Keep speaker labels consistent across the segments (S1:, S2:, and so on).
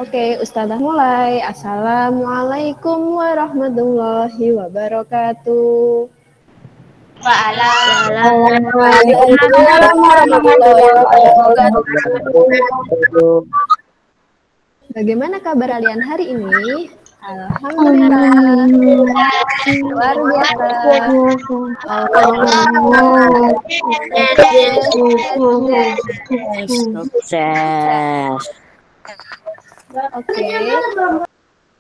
S1: Oke, Ustazah mulai. Assalamualaikum warahmatullahi wabarakatuh.
S2: Waalaikumsalam warahmatullahi wabarakatuh.
S1: Bagaimana kabar kalian hari ini? Alhamdulillah. Luar biasa.
S2: Sukses.
S1: Oke.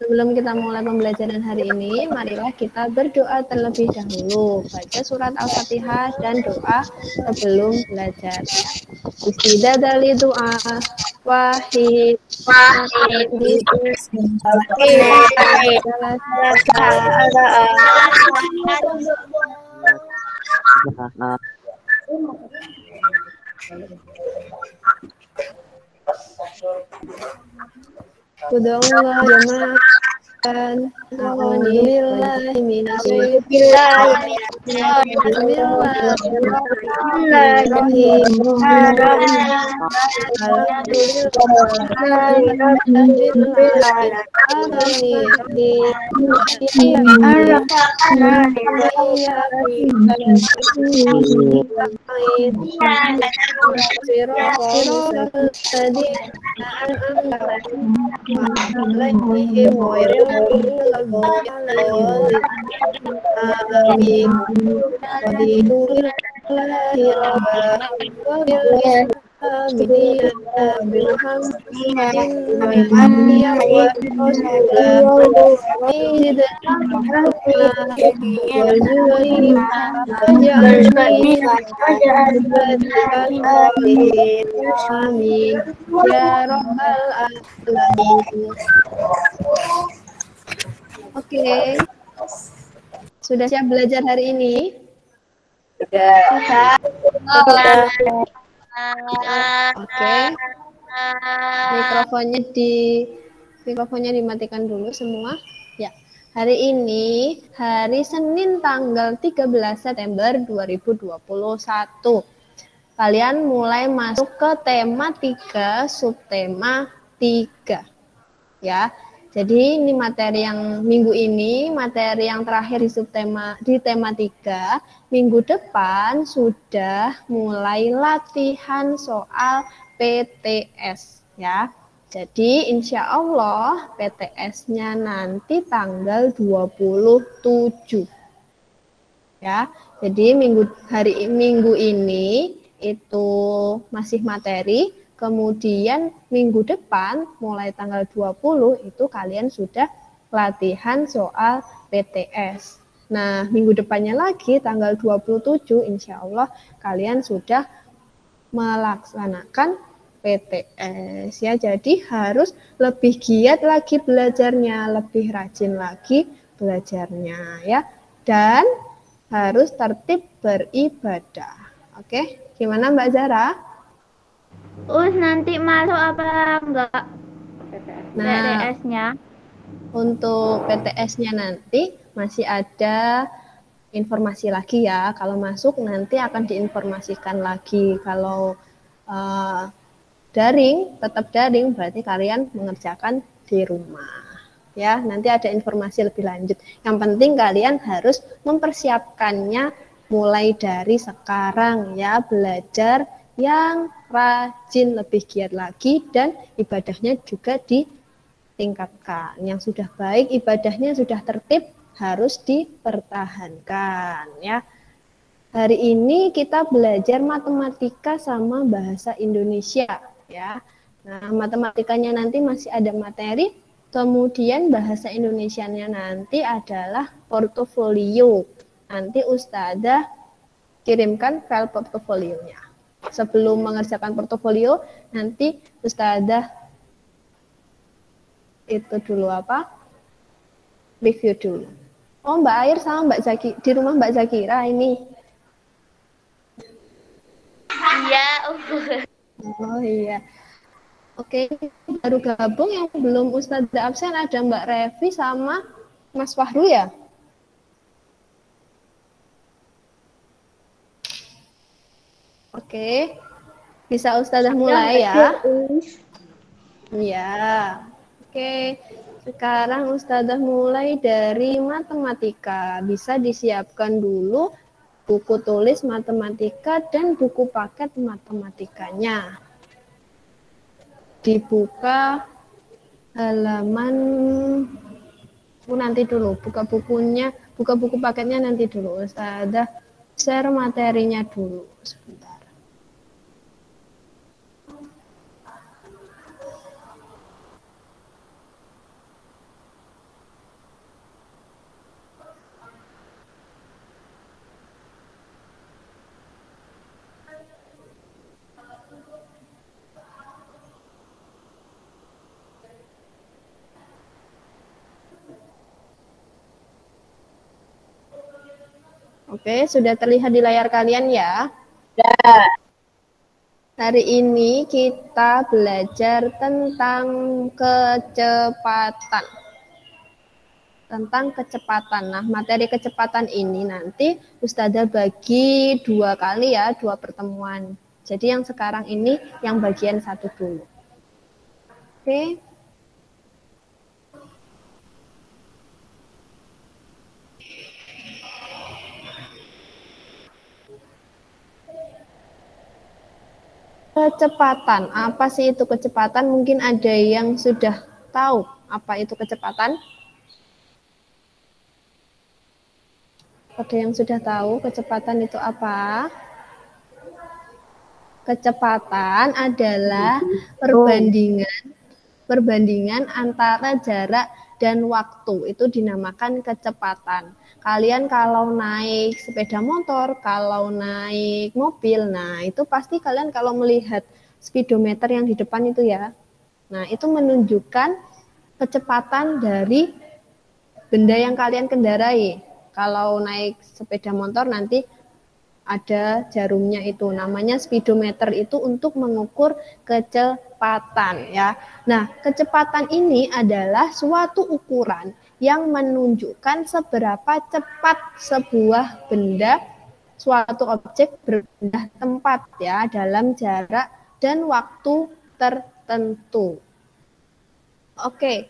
S1: Sebelum kita mulai pembelajaran hari ini, marilah kita berdoa terlebih dahulu. Baca surat Al-Fatihah dan doa sebelum belajar. Istidadali doa wahid Kudullah jamaah. Alhamdulillahi Amin ya rabbal alamin. Oke. Sudah siap belajar hari ini?
S2: Sudah.
S1: Oke. Mikrofonnya dimatikan dulu semua. Ya. Hari ini hari Senin tanggal 13 September 2021. Kalian mulai masuk ke tema 3, subtema 3. Ya. Jadi ini materi yang minggu ini, materi yang terakhir di tema 3. Minggu depan sudah mulai latihan soal PTS ya. Jadi insya Allah PTS-nya nanti tanggal 27. Ya. Jadi minggu ini itu masih materi. Kemudian minggu depan mulai tanggal 20 itu kalian sudah latihan soal PTS. Nah, minggu depannya lagi tanggal 27 insya Allah kalian sudah melaksanakan PTS ya. Jadi harus lebih giat lagi belajarnya, lebih rajin lagi belajarnya ya. Dan harus tertib beribadah. Oke, gimana Mbak Zara?
S3: Nanti masuk apa enggak
S1: Nah,
S3: PTS-nya?
S1: untuk PTS-nya nanti masih ada informasi lagi ya. Kalau masuk nanti akan diinformasikan lagi. Kalau tetap daring berarti kalian mengerjakan di rumah. Ya, nanti ada informasi lebih lanjut. Yang penting kalian harus mempersiapkannya mulai dari sekarang ya, belajar yang rajin, lebih giat lagi, dan ibadahnya juga ditingkatkan. Yang sudah baik, ibadahnya sudah tertib, harus dipertahankan ya. Hari ini kita belajar matematika sama bahasa Indonesia ya. Nah, matematikanya nanti masih ada materi, kemudian bahasa Indonesianya nanti adalah portofolio. Nanti Ustazah kirimkan file portofolionya. Sebelum mengerjakan portofolio, nanti Ustazah itu dulu review dulu. Oh, Mbak Air sama Mbak Zaki di rumah Mbak Zakira ini.
S3: Iya.
S1: Oh iya. Oke, baru gabung yang belum Ustazah absen ada Mbak Revi sama Mas Wahru ya? Oke, bisa Ustazah mulai ya? Iya. Oke, sekarang Ustazah mulai dari matematika. Bisa disiapkan dulu buku tulis matematika dan buku paket matematikanya. Dibuka halaman nanti dulu, buka buku paketnya nanti dulu. Ustazah share materinya dulu sebentar. Oke, sudah terlihat di layar kalian ya?
S2: Ya.
S1: Hari ini kita belajar tentang kecepatan. Nah, materi kecepatan ini nanti Ustazah bagi 2 kali ya, 2 pertemuan. Jadi yang sekarang ini yang bagian 1 dulu. Oke. Kecepatan, apa sih itu kecepatan? Mungkin ada yang sudah tahu apa itu kecepatan? Ada yang sudah tahu kecepatan itu apa? Kecepatan adalah perbandingan antara jarak dan waktu. Itu dinamakan kecepatan. Kalian kalau naik sepeda motor, kalau naik mobil, nah itu pasti kalian kalau melihat speedometer yang di depan itu ya. Nah, itu menunjukkan kecepatan dari benda yang kalian kendarai. Kalau naik sepeda motor nanti ada jarumnya itu, namanya speedometer, itu untuk mengukur kecepatan ya. Nah, kecepatan ini adalah suatu ukuran yang menunjukkan seberapa cepat sebuah benda, suatu objek berpindah tempat ya dalam jarak dan waktu tertentu. Oke.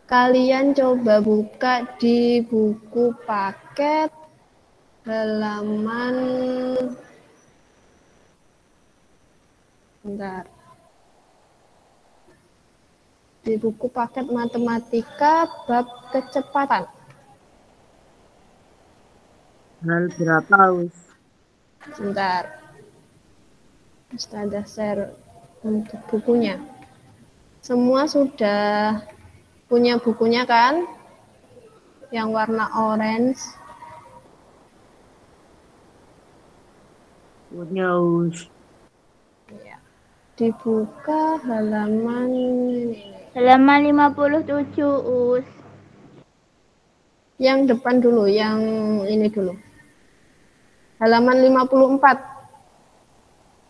S1: Kalian coba buka di buku paket halaman bentar. Di buku paket matematika bab kecepatan.
S2: Hal berapa, Us?
S1: Sebentar. Ustazah share untuk bukunya. Semua sudah punya bukunya kan? Yang warna orange.
S2: Punya, Us.
S1: Ya. Dibuka halaman ini.
S3: Halaman 57, Us.
S1: Yang depan dulu, yang ini dulu. Halaman 54.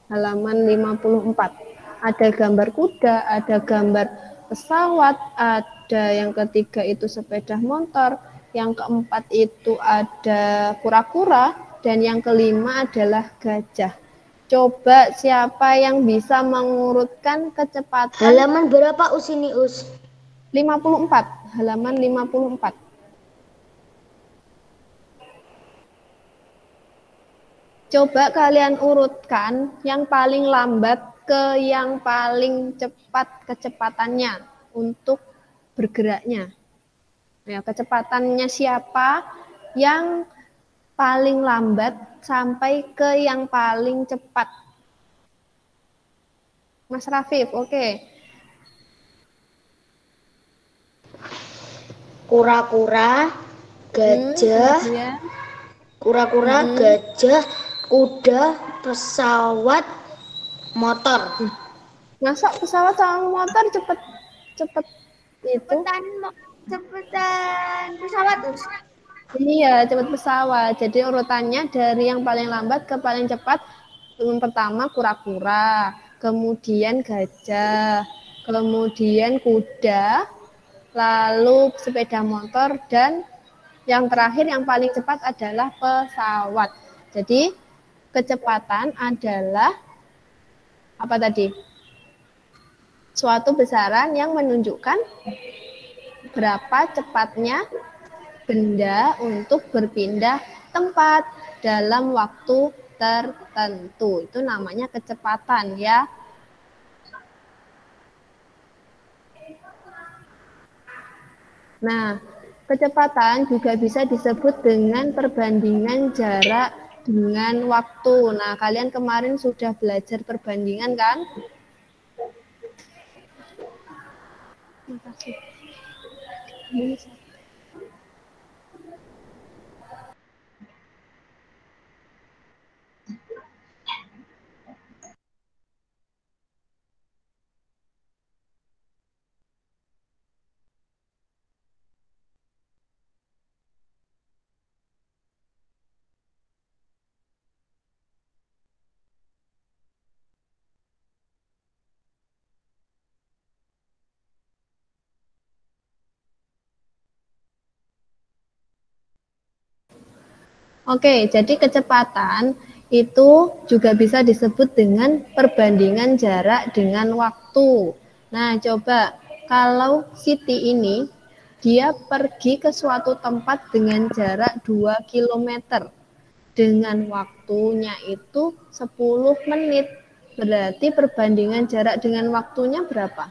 S1: Halaman 54. Ada gambar kuda, ada gambar pesawat, ada yang ketiga itu sepeda motor, yang keempat itu ada kura-kura, dan yang kelima adalah gajah. Coba siapa yang bisa mengurutkan kecepatan?
S4: Halaman berapa Us ini, Us?
S1: 54. Halaman 54. Coba kalian urutkan yang paling lambat ke yang paling cepat kecepatannya untuk bergeraknya. Ya, kecepatannya siapa yang paling lambat sampai ke yang paling cepat. Mas Rafif, oke.
S4: Kura-kura, gajah, kura-kura, gajah, kuda, pesawat, motor.
S1: Masa pesawat sama motor cepet itu?
S3: Cepetan pesawat, Us.
S1: Iya, cepet pesawat. Jadi urutannya dari yang paling lambat ke paling cepat. Yang pertama kura-kura, kemudian gajah, kemudian kuda, lalu sepeda motor, dan yang terakhir yang paling cepat adalah pesawat. Jadi kecepatan adalah apa tadi? suatu besaran yang menunjukkan berapa cepatnya benda untuk berpindah tempat dalam waktu tertentu. Itu namanya kecepatan ya. Nah, kecepatan juga bisa disebut dengan perbandingan jarak dengan waktu. Nah, kalian kemarin sudah belajar perbandingan kan? Makasih. Oke, jadi kecepatan itu juga bisa disebut dengan perbandingan jarak dengan waktu. Nah, coba kalau Siti ini, dia pergi ke suatu tempat dengan jarak 2 km. Dengan waktunya itu 10 menit. Berarti perbandingan jarak dengan waktunya berapa?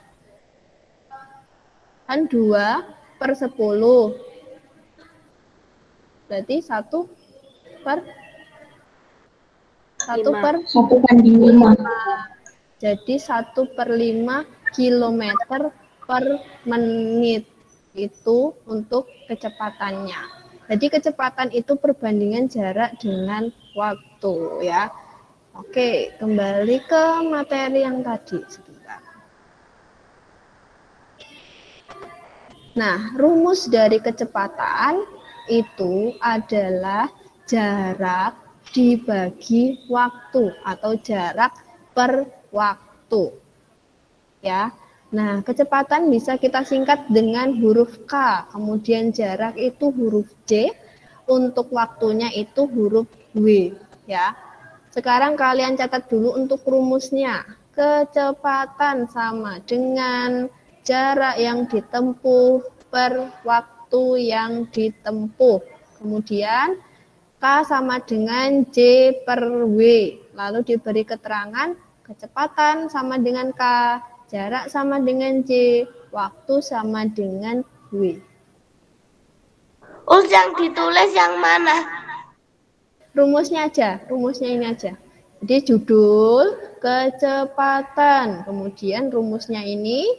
S1: Kan 2 per 10. Berarti 1 per 1/5. Jadi 1/5 kilometer per menit. Itu untuk kecepatannya. Jadi kecepatan itu perbandingan jarak dengan waktu ya. Oke, kembali ke materi yang tadi sebentar. Nah, rumus dari kecepatan itu adalah jarak dibagi waktu atau jarak per waktu. Ya. Nah, kecepatan bisa kita singkat dengan huruf K, kemudian jarak itu huruf J, untuk waktunya itu huruf W, ya. Sekarang kalian catat dulu untuk rumusnya. Kecepatan sama dengan jarak yang ditempuh per waktu yang ditempuh. Kemudian K sama dengan J per W. Lalu diberi keterangan kecepatan sama dengan K, jarak sama dengan J, waktu sama dengan W.
S4: Yang ditulis yang mana?
S1: Rumusnya ini aja. Jadi judul kecepatan, kemudian rumusnya ini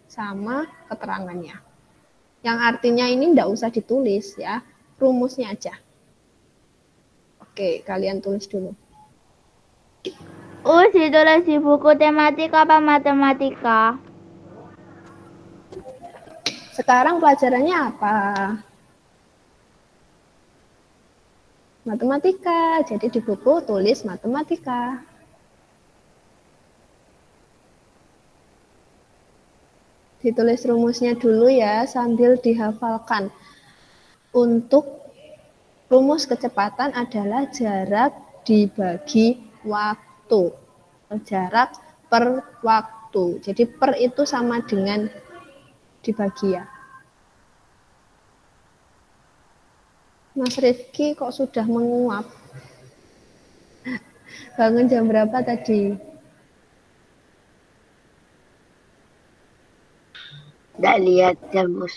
S1: sama keterangannya. Yang artinya ini enggak usah ditulis ya, rumusnya aja. Oke, kalian tulis dulu.
S3: Ditulis di buku tematika apa matematika?
S1: Sekarang pelajarannya apa? Matematika. Jadi di buku tulis matematika. Ditulis rumusnya dulu ya sambil dihafalkan. Untuk rumus kecepatan adalah jarak dibagi waktu. Jarak per waktu. Jadi per itu sama dengan dibagi ya. Mas Rifki kok sudah menguap? Bangun jam berapa tadi?
S2: Nggak lihat jam, Mus.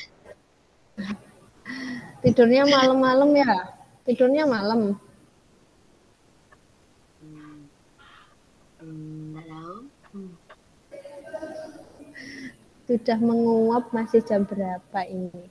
S1: Tidurnya malam-malam ya? Tidurnya malam?
S2: Nggak tahu.
S1: Sudah menguap masih jam berapa ini?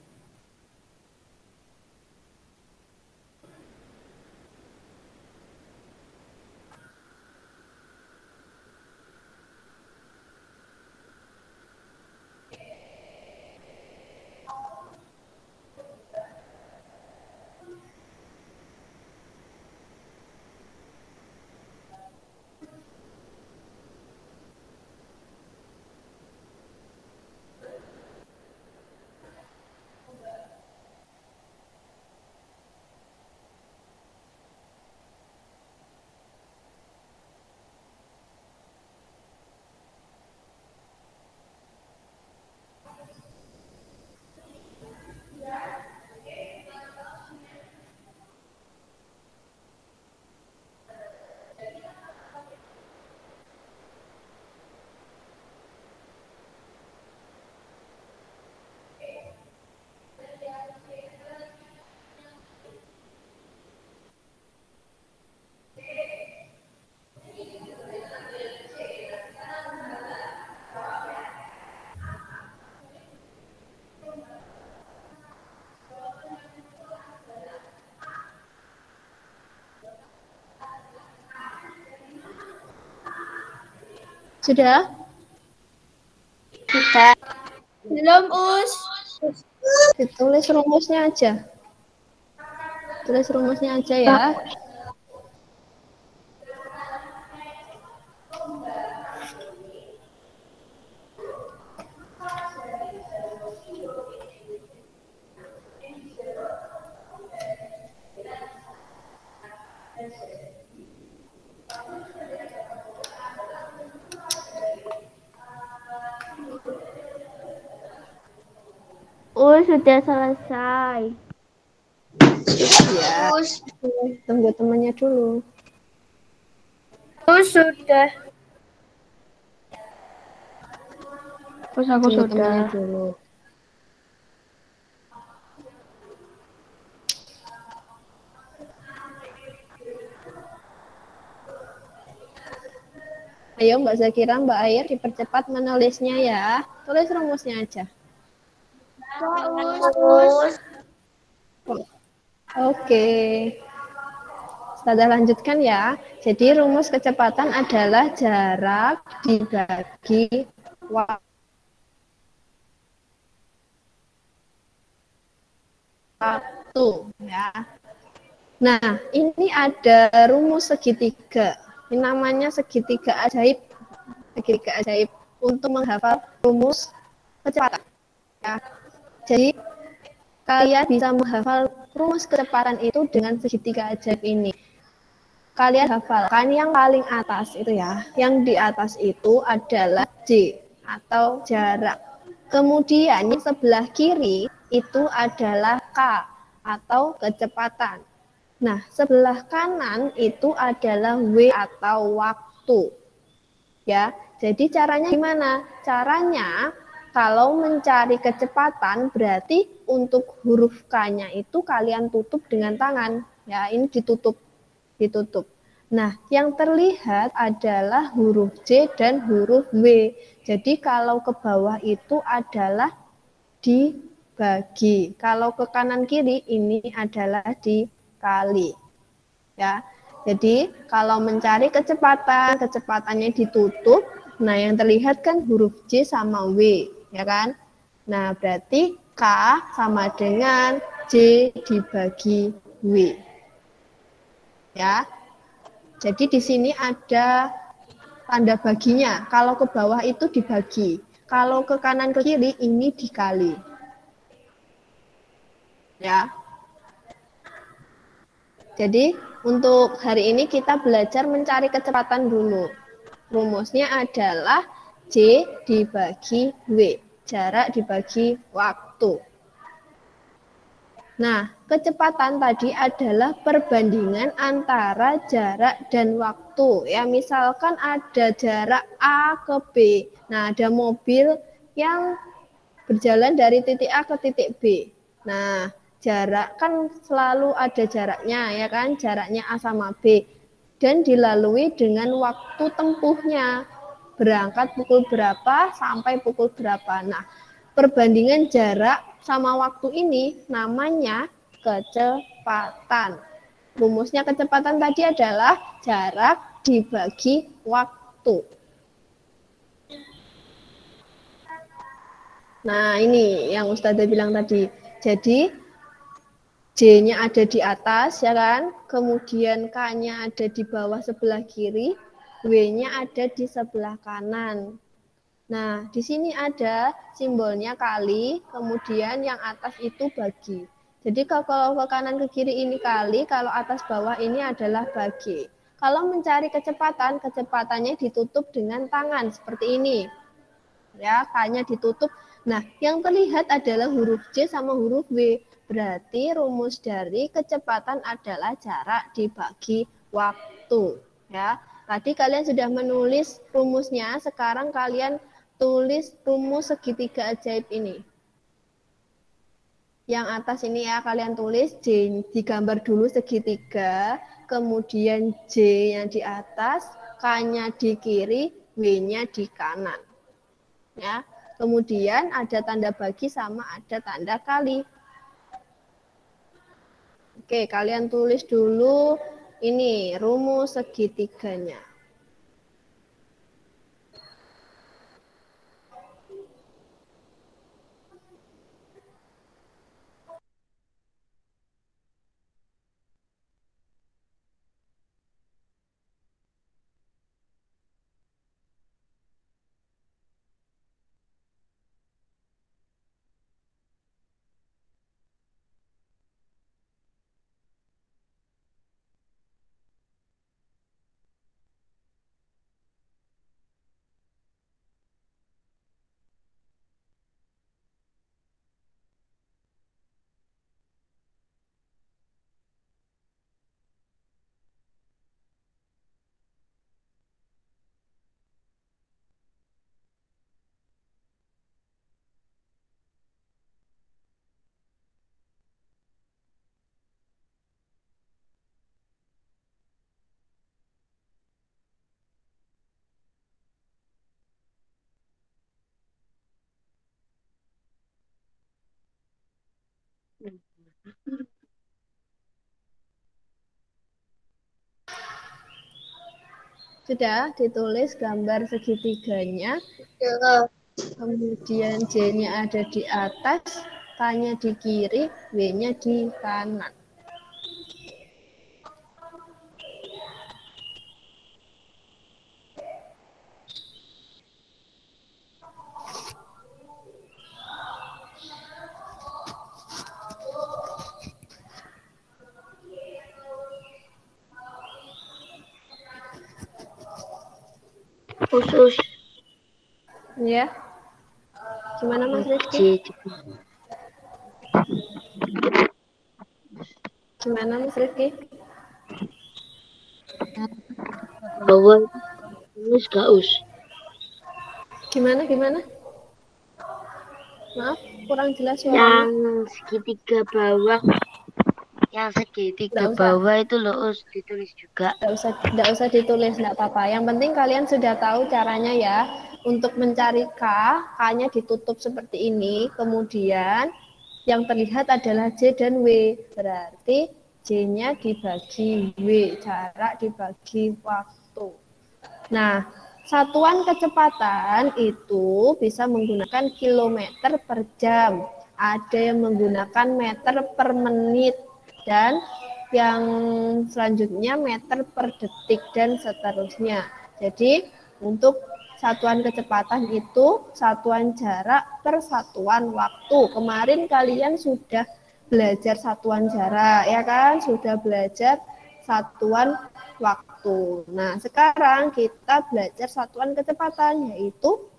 S1: Sudah?
S4: Sudah. Belum, Us.
S1: Ditulis rumusnya aja. Tulis rumusnya aja ya.
S3: Sudah selesai.
S1: Ya. Tunggu temannya dulu.
S4: Sudah.
S3: Terus aku
S1: Tunggu
S3: sudah.
S1: temannya dulu. Ayo Mbak Zakira, Mbak Air dipercepat menulisnya ya. Tulis rumusnya aja.
S4: Us.
S1: Oke. Sudah lanjutkan ya. Jadi rumus kecepatan adalah jarak dibagi waktu ya. Nah, ini ada rumus segitiga. Ini namanya segitiga ajaib. Segitiga ajaib untuk menghafal rumus kecepatan. Ya. Jadi kalian bisa menghafal rumus kecepatan itu dengan segitiga ajaib ini. Kalian hafalkan yang paling atas itu ya. Yang di atas itu adalah J atau jarak. Kemudian yang sebelah kiri itu adalah K atau kecepatan. Nah, sebelah kanan itu adalah W atau waktu. Ya, jadi caranya gimana? Caranya kalau mencari kecepatan berarti untuk huruf K-nya itu kalian tutup dengan tangan. Ya, ini ditutup. Nah, yang terlihat adalah huruf J dan huruf W. Jadi kalau ke bawah itu adalah dibagi. Kalau ke kanan kiri ini adalah dikali. Ya. Jadi kalau mencari kecepatan, kecepatannya ditutup. Nah, yang terlihat kan huruf J sama W, ya kan? Nah, berarti K sama dengan J dibagi W. Ya. Jadi di sini ada tanda baginya. Kalau ke bawah itu dibagi. Kalau ke kanan ke kiri ini dikali. Ya. Jadi untuk hari ini kita belajar mencari kecepatan dulu. Rumusnya adalah J dibagi W. Jarak dibagi waktu. Nah, kecepatan tadi adalah perbandingan antara jarak dan waktu. Ya, misalkan ada jarak A ke B. Nah, ada mobil yang berjalan dari titik A ke titik B. Nah, jarak kan selalu ada jaraknya, ya kan? Jaraknya A sama B. Dan dilalui dengan waktu tempuhnya. Berangkat pukul berapa sampai pukul berapa. Nah, perbandingan jarak sama waktu ini namanya kecepatan. Rumusnya kecepatan tadi adalah jarak dibagi waktu. Nah, ini yang Ustazah bilang tadi. Jadi, J-nya ada di atas, ya kan? Kemudian K-nya ada di bawah sebelah kiri, W-nya ada di sebelah kanan. Nah, di sini ada simbolnya kali, kemudian yang atas itu bagi. Jadi kalau ke kanan ke kiri ini kali, kalau atas bawah ini adalah bagi. Kalau mencari kecepatan, kecepatannya ditutup dengan tangan seperti ini. Ya, K-nya ditutup. Nah, yang terlihat adalah huruf J sama huruf W. Berarti rumus dari kecepatan adalah jarak dibagi waktu. Ya, tadi kalian sudah menulis rumusnya, sekarang kalian tulis rumus segitiga ajaib ini. Yang atas ini ya kalian tulis J, digambar dulu segitiga, kemudian J yang di atas, K-nya di kiri, W-nya di kanan. Ya, kemudian ada tanda bagi sama ada tanda kali. Oke, kalian tulis dulu ini rumus segitiganya. Sudah ditulis gambar segitiganya, kemudian J-nya ada di atas, K-nya di kiri, W-nya di kanan.
S2: Usus.
S1: Ya. Gimana Mas Rizky? Gimana Mas Rizky?
S2: Bawah terus gak us.
S1: Gimana? Maaf, kurang jelas
S2: Yang
S1: suaranya.
S2: segitiga bawah,
S1: Nggak usah.
S2: itu loh us ditulis juga.
S1: Nggak usah ditulis, nggak apa-apa. Yang penting kalian sudah tahu caranya ya. Untuk mencari K, K-nya ditutup seperti ini. Kemudian yang terlihat adalah J dan W. Berarti J-nya dibagi W, jarak dibagi waktu. Nah, satuan kecepatan itu bisa menggunakan kilometer per jam. Ada yang menggunakan meter per menit. Dan yang selanjutnya meter per detik dan seterusnya. Jadi untuk satuan kecepatan itu satuan jarak per satuan waktu. Kemarin kalian sudah belajar satuan jarak ya kan? Sudah belajar satuan waktu. Nah, sekarang kita belajar satuan kecepatan yaitu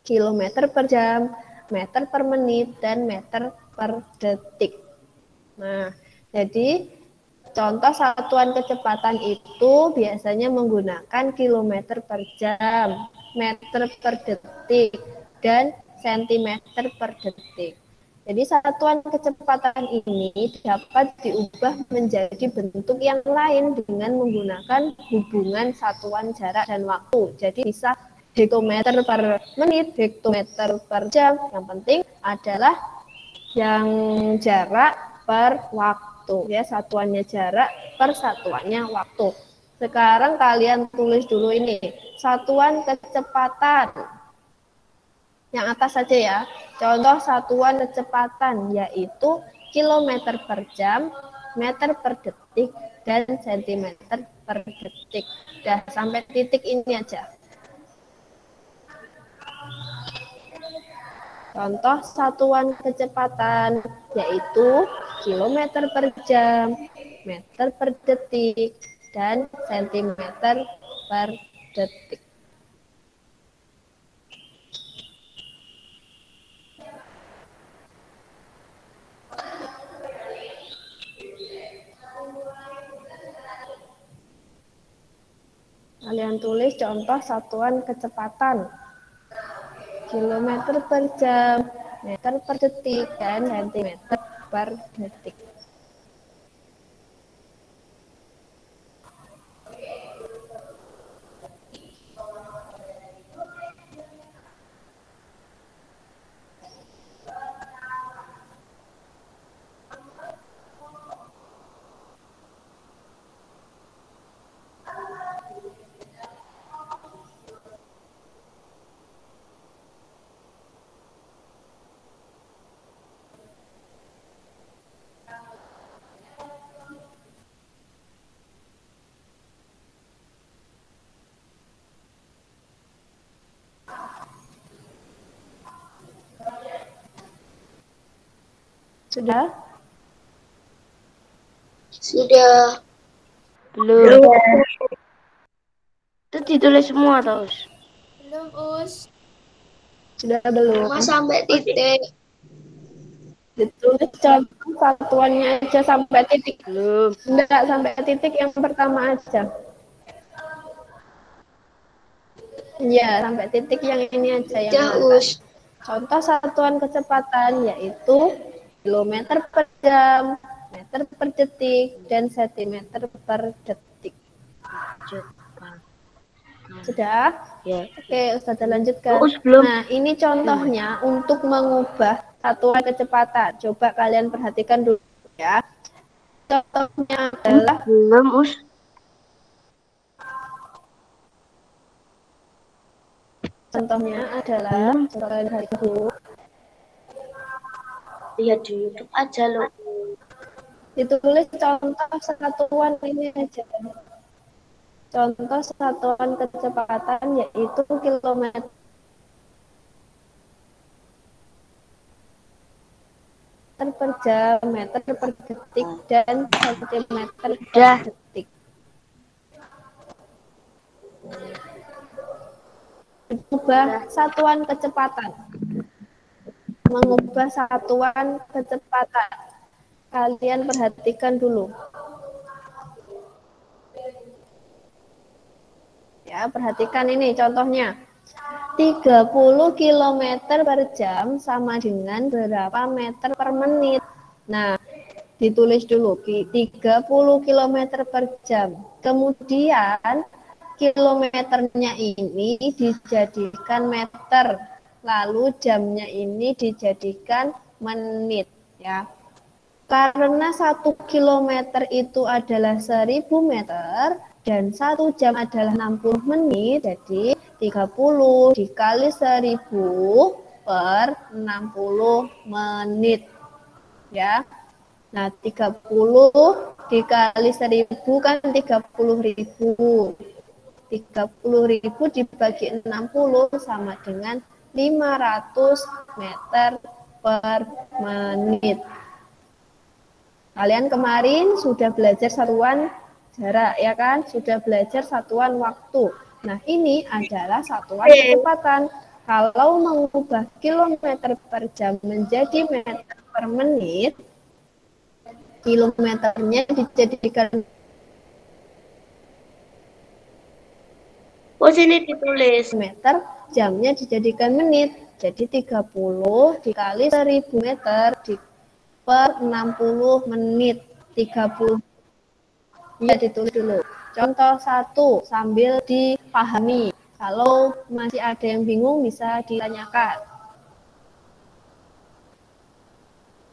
S1: kilometer per jam, meter per menit, dan meter per detik. Nah, jadi contoh satuan kecepatan itu biasanya menggunakan kilometer per jam, meter per detik, dan sentimeter per detik. Jadi satuan kecepatan ini dapat diubah menjadi bentuk yang lain dengan menggunakan hubungan satuan jarak dan waktu. Jadi bisa hektometer per menit, hektometer per jam. Yang penting adalah yang jarak per waktu ya, satuannya jarak per satuannya waktu. Sekarang kalian tulis dulu ini satuan kecepatan yang atas saja ya. Contoh satuan kecepatan yaitu kilometer per jam, meter per detik, dan sentimeter per detik. Dah sampai titik ini aja. Contoh satuan kecepatan yaitu kilometer per jam, meter per detik, dan sentimeter per detik. Kalian tulis contoh satuan kecepatan. Kilometer per jam, meter per detik, dan sentimeter per detik. Sudah?
S2: Sudah. Belum. Itu ditulis semua terus.
S4: Belum, Us.
S1: Sudah belum?
S2: Cuma sampai titik.
S1: Ditulis contoh satuannya aja sampai titik.
S2: Belum.
S1: Enggak, sampai titik yang pertama aja. Ya, sampai titik yang ini aja yang atas. Contoh satuan kecepatan yaitu kilometer per jam, meter per detik, dan sentimeter per detik. Sudah?
S2: Ya.
S1: Oke, Ustazah lanjutkan.
S2: Belum.
S1: Nah, ini contohnya untuk mengubah satuan kecepatan. Coba kalian perhatikan dulu ya. Contohnya adalah
S2: belum, Us.
S1: Contohnya adalah contoh hari dulu
S2: Lihat di YouTube aja loh.
S1: ditulis contoh satuan ini aja. Contoh satuan kecepatan yaitu kilometer per jam, meter per detik, dan sentimeter per detik. Mengubah satuan kecepatan. Mengubah satuan kecepatan. Kalian perhatikan dulu. Ya, perhatikan ini contohnya. 30 km per jam sama dengan berapa meter per menit? Nah, ditulis dulu 30 km per jam. Kemudian kilometernya ini dijadikan meter. Lalu jamnya ini dijadikan menit ya. Karena 1 kilometer itu adalah 1000 meter dan 1 jam adalah 60 menit, jadi 30 dikali 1000 per 60 menit. Ya. Nah, 30 dikali 1000 kan 30.000. 30.000 dibagi 60 sama dengan 500 meter per menit. Kalian kemarin sudah belajar satuan jarak, ya kan? Sudah belajar satuan waktu. Nah, ini adalah satuan kecepatan. Kalau mengubah kilometer per jam menjadi meter per menit, kilometernya dijadikan
S2: Sini ditulis.
S1: Meter, jamnya dijadikan menit. Jadi 30 dikali 1000 meter per 60 menit. 30. Ya, ditulis dulu. Contoh 1 sambil dipahami. Kalau masih ada yang bingung bisa ditanyakan.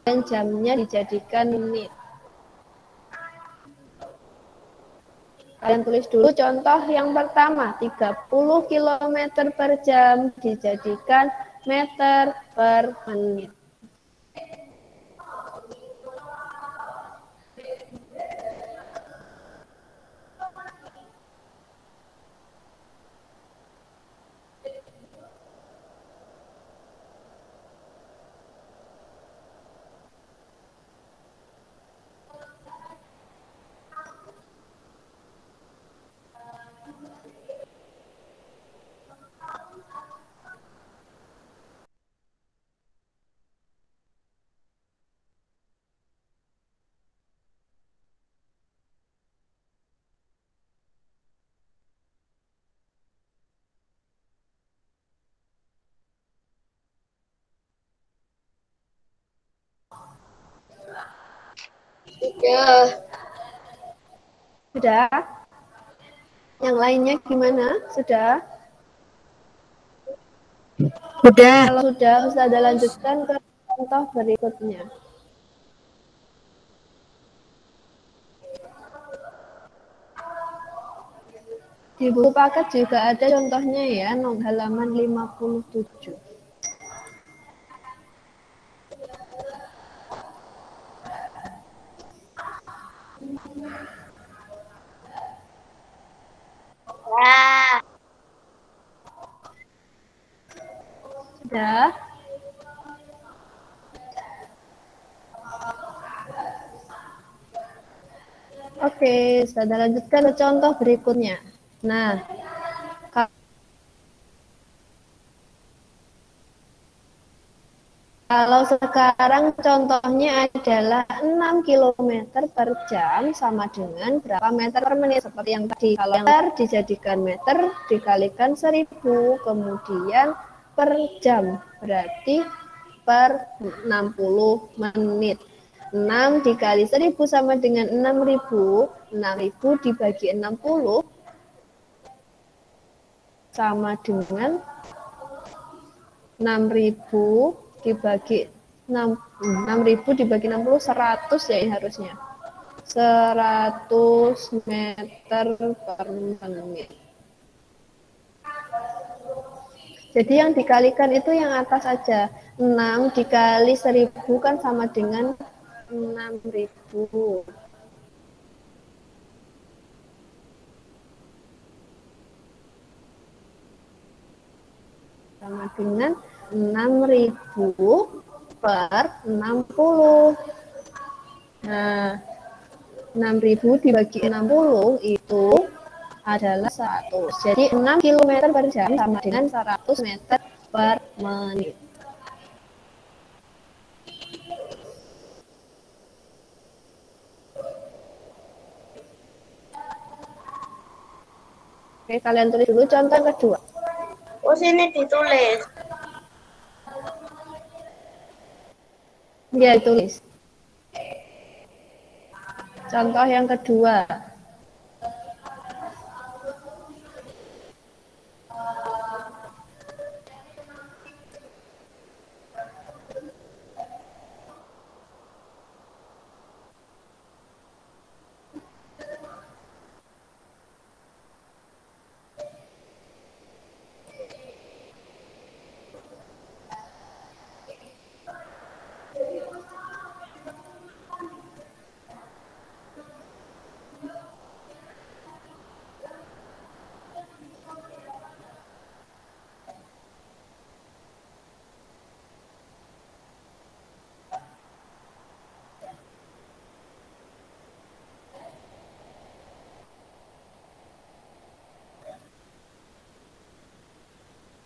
S1: Dan jamnya dijadikan menit. Kalian tulis dulu contoh yang pertama, 30 km per jam dijadikan meter per menit. Sudah? Yang lainnya gimana? Sudah?
S2: Sudah.
S1: Kalau sudah, Ustazah lanjutkan ke contoh berikutnya. Di buku paket juga ada contohnya ya, halaman 57.
S2: Ya.
S1: Sudah? Oke, Ustazah lanjutkan ke contoh berikutnya. Nah, kalau sekarang contohnya adalah 6 km per jam sama dengan berapa meter per menit. Seperti yang tadi, kalau meter dijadikan meter dikalikan 1000, kemudian per jam, berarti per 60 menit. 6 dikali 1000 sama dengan 6000. 6000 dibagi 60 sama dengan 6000 dibagi 6.000 dibagi 60 100 ya ini harusnya. 100 meter per menit. Jadi yang dikalikan itu yang atas saja. 6 dikali 1000 kan sama dengan 6.000. Sama dengan 6.000 per 60. Nah, 6.000 dibagi 60 itu adalah 100. Jadi 6 km per jam sama dengan 100 meter per menit. Oke, kalian tulis dulu contoh kedua.
S2: Oh, sini ditulis.
S1: Ya, tulis. Contoh yang kedua.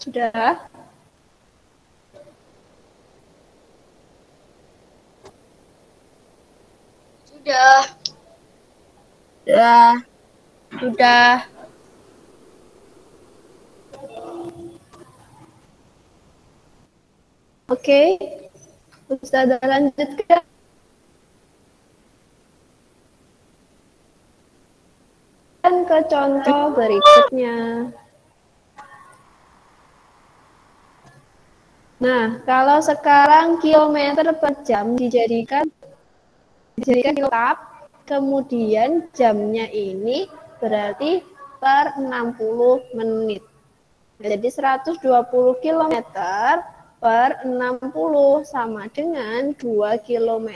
S1: Sudah?
S2: Sudah.
S1: Sudah. Sudah. Oke. Ustazah lanjutkan. Ke contoh berikutnya. Nah, kalau sekarang kilometer per jam dijadikan tetap, kemudian jamnya ini berarti per 60 menit. Jadi 120 km per 60 sama dengan 2 km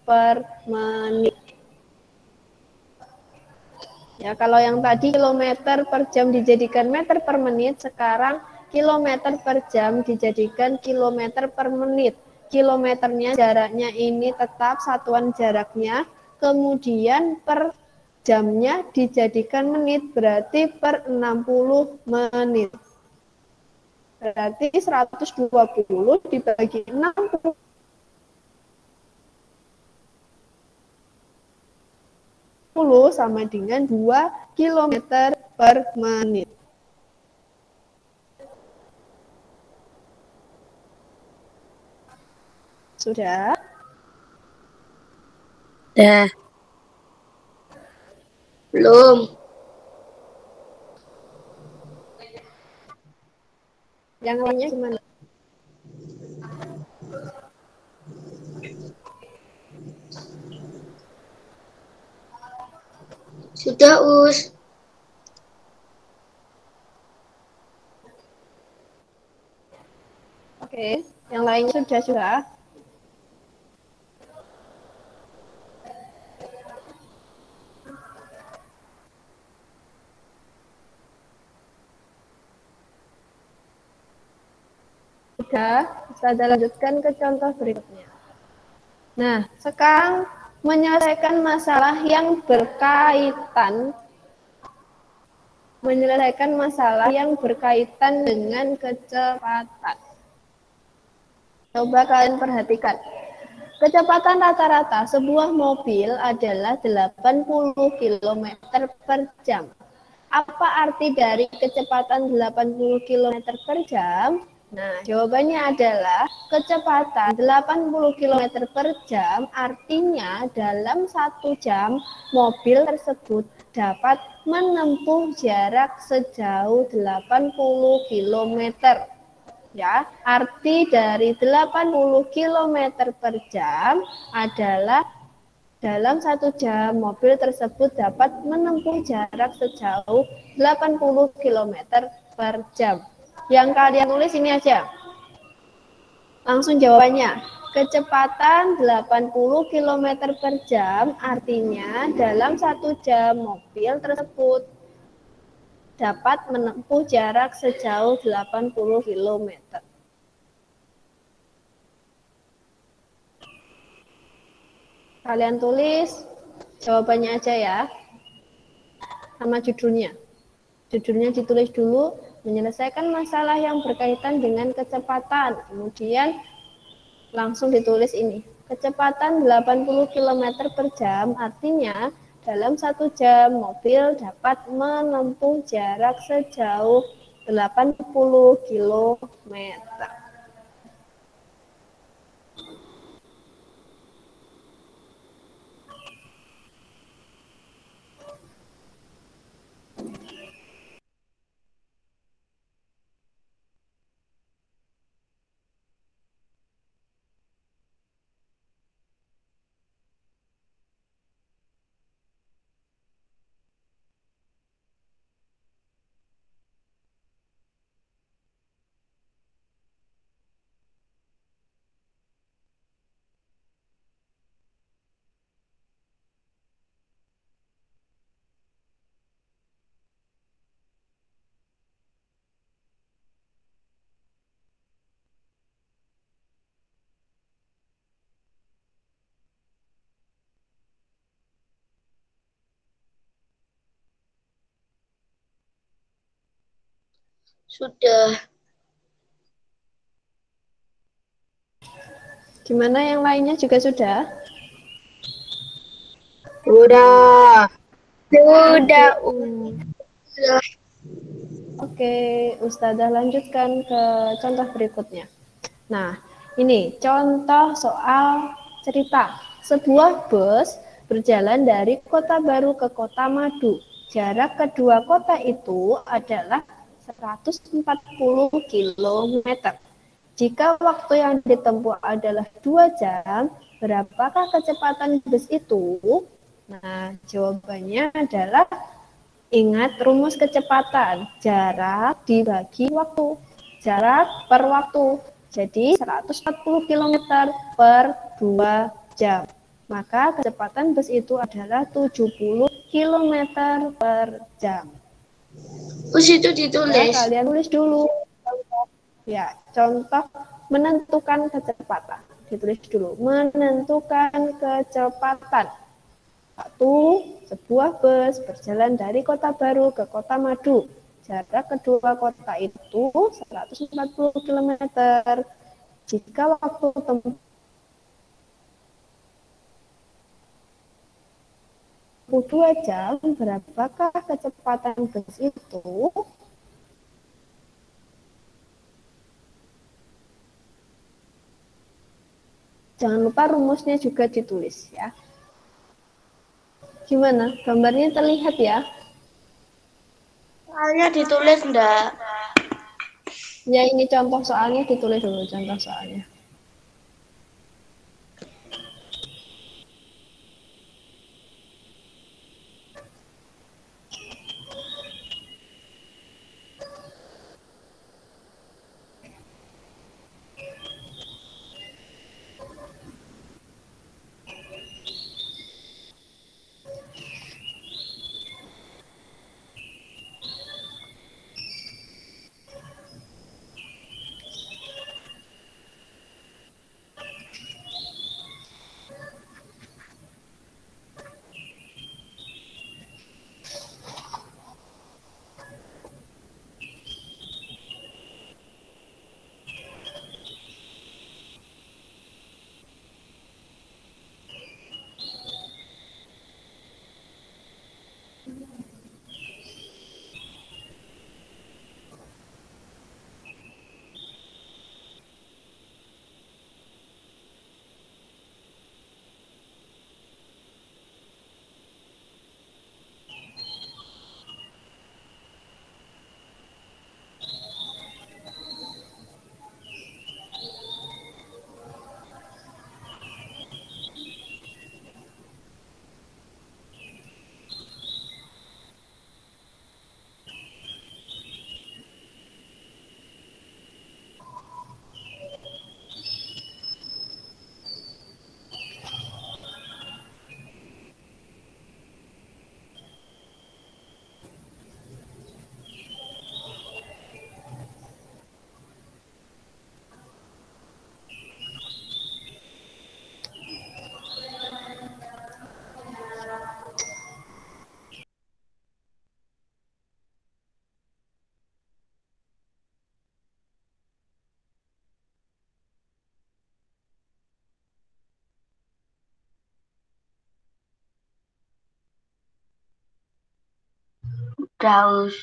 S1: per menit. Ya, kalau yang tadi kilometer per jam dijadikan meter per menit, sekarang kilometer per jam dijadikan kilometer per menit. Kilometernya jaraknya ini tetap satuan jaraknya, kemudian per jamnya dijadikan menit, berarti per 60 menit. Berarti 120 dibagi 60 sama dengan 2 km per menit. Sudah?
S2: Sudah. Belum.
S1: Yang lainnya gimana?
S2: Sudah, Us.
S1: Oke, yang lainnya sudah. Sudah, kita lanjutkan ke contoh berikutnya. Nah, sekarang menyelesaikan masalah yang berkaitan dengan kecepatan. Coba kalian perhatikan. Kecepatan rata-rata sebuah mobil adalah 80 km per jam. Apa arti dari kecepatan 80 km per jam? Nah, jawabannya adalah kecepatan 80 km per jam artinya dalam 1 jam mobil tersebut dapat menempuh jarak sejauh 80 km. Ya, arti dari 80 km per jam adalah dalam 1 jam mobil tersebut dapat menempuh jarak sejauh 80 km per jam. Yang kalian tulis ini aja. Langsung jawabannya. Kecepatan 80 km per jam artinya dalam 1 jam mobil tersebut dapat menempuh jarak sejauh 80 km. Kalian tulis jawabannya aja ya. Sama judulnya. Judulnya ditulis dulu, menyelesaikan masalah yang berkaitan dengan kecepatan. Kemudian langsung ditulis ini. Kecepatan 80 km per jam artinya dalam 1 jam mobil dapat menempuh jarak sejauh 80 km.
S2: Sudah.
S1: Gimana yang lainnya juga sudah?
S2: Sudah. Sudah. Sudah.
S1: Oke, Ustazah lanjutkan ke contoh berikutnya. Nah, ini contoh soal cerita. Sebuah bus berjalan dari Kota Baru ke Kota Madu. Jarak kedua kota itu adalah 140 km. Jika waktu yang ditempuh adalah 2 jam, berapakah kecepatan bus itu? Nah, jawabannya adalah ingat rumus kecepatan, jarak dibagi waktu, jarak per waktu. Jadi 140 km per 2 jam. Maka kecepatan bus itu adalah 70 km per jam.
S2: Terus itu
S1: Ya,
S2: ditulis.
S1: kalian tulis dulu. Ya, contoh menentukan kecepatan. Ditulis dulu, menentukan kecepatan. 1. Sebuah bus berjalan dari Kota Baru ke Kota Madu. Jarak kedua kota itu 140 km. Jika waktu tempuh 2 jam, berapakah kecepatan bus itu? Jangan lupa rumusnya juga ditulis ya. Gimana? Gambarnya terlihat ya?
S2: Soalnya ditulis enggak?
S1: Ya, ini contoh soalnya ditulis dulu contoh soalnya.
S2: Daus.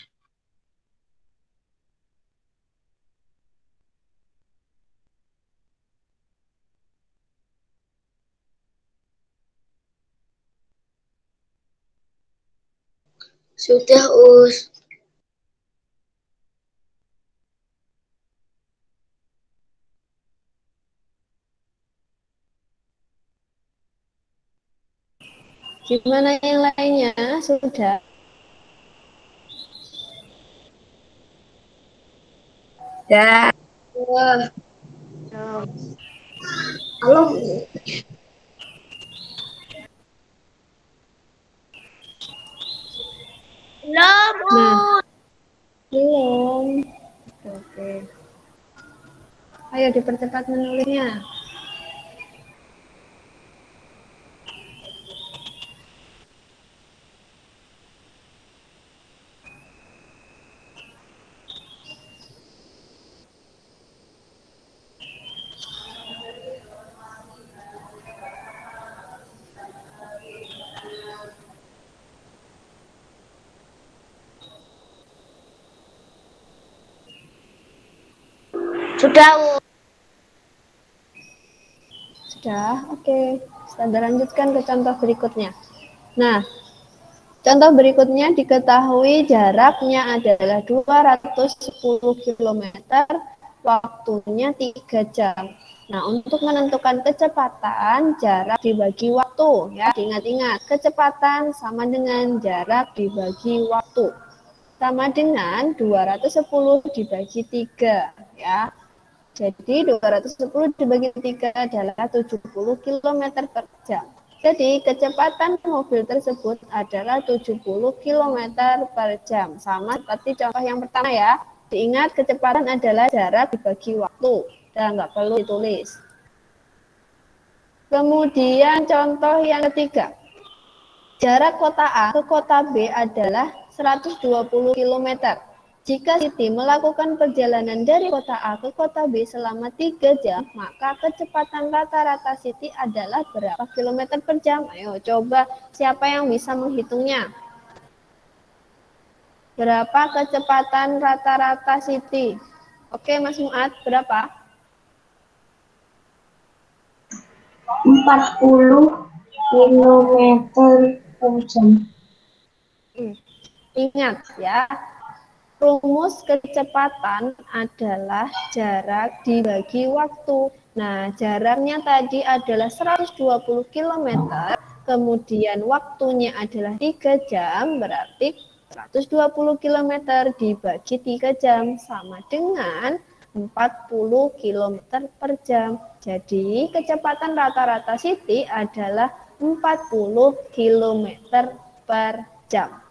S2: Sudah, Us.
S1: Gimana yang lainnya? Sudah?
S2: Ya. Halo. Belum,
S1: Nah, belum. Oke. Ayo dipercepat menulisnya.
S2: Sudah, Us.
S1: Sudah? Oke. Kita lanjutkan ke contoh berikutnya. Nah, contoh berikutnya diketahui jaraknya adalah 210 km, waktunya 3 jam. Nah, untuk menentukan kecepatan, jarak dibagi waktu. Ya, diingat-ingat, kecepatan sama dengan jarak dibagi waktu. Sama dengan 210 dibagi 3. Ya. Jadi 210 dibagi 3 adalah 70 km per jam. Jadi kecepatan mobil tersebut adalah 70 km per jam. Sama seperti contoh yang pertama ya. Diingat kecepatan adalah jarak dibagi waktu. Dan nggak perlu ditulis. Kemudian contoh yang ketiga. Jarak kota A ke kota B adalah 120 km. Jika Siti melakukan perjalanan dari kota A ke kota B selama 3 jam, maka kecepatan rata-rata Siti adalah berapa kilometer per jam? Ayo coba siapa yang bisa menghitungnya? Berapa kecepatan rata-rata Siti? Oke Mas Muad, berapa?
S2: 40 kilometer per jam.
S1: Ingat ya, rumus kecepatan adalah jarak dibagi waktu. Nah, jaraknya tadi adalah 120 km, kemudian waktunya adalah 3 jam, berarti 120 km dibagi 3 jam sama dengan 40 km per jam. Jadi, kecepatan rata-rata Siti adalah 40 km per jam.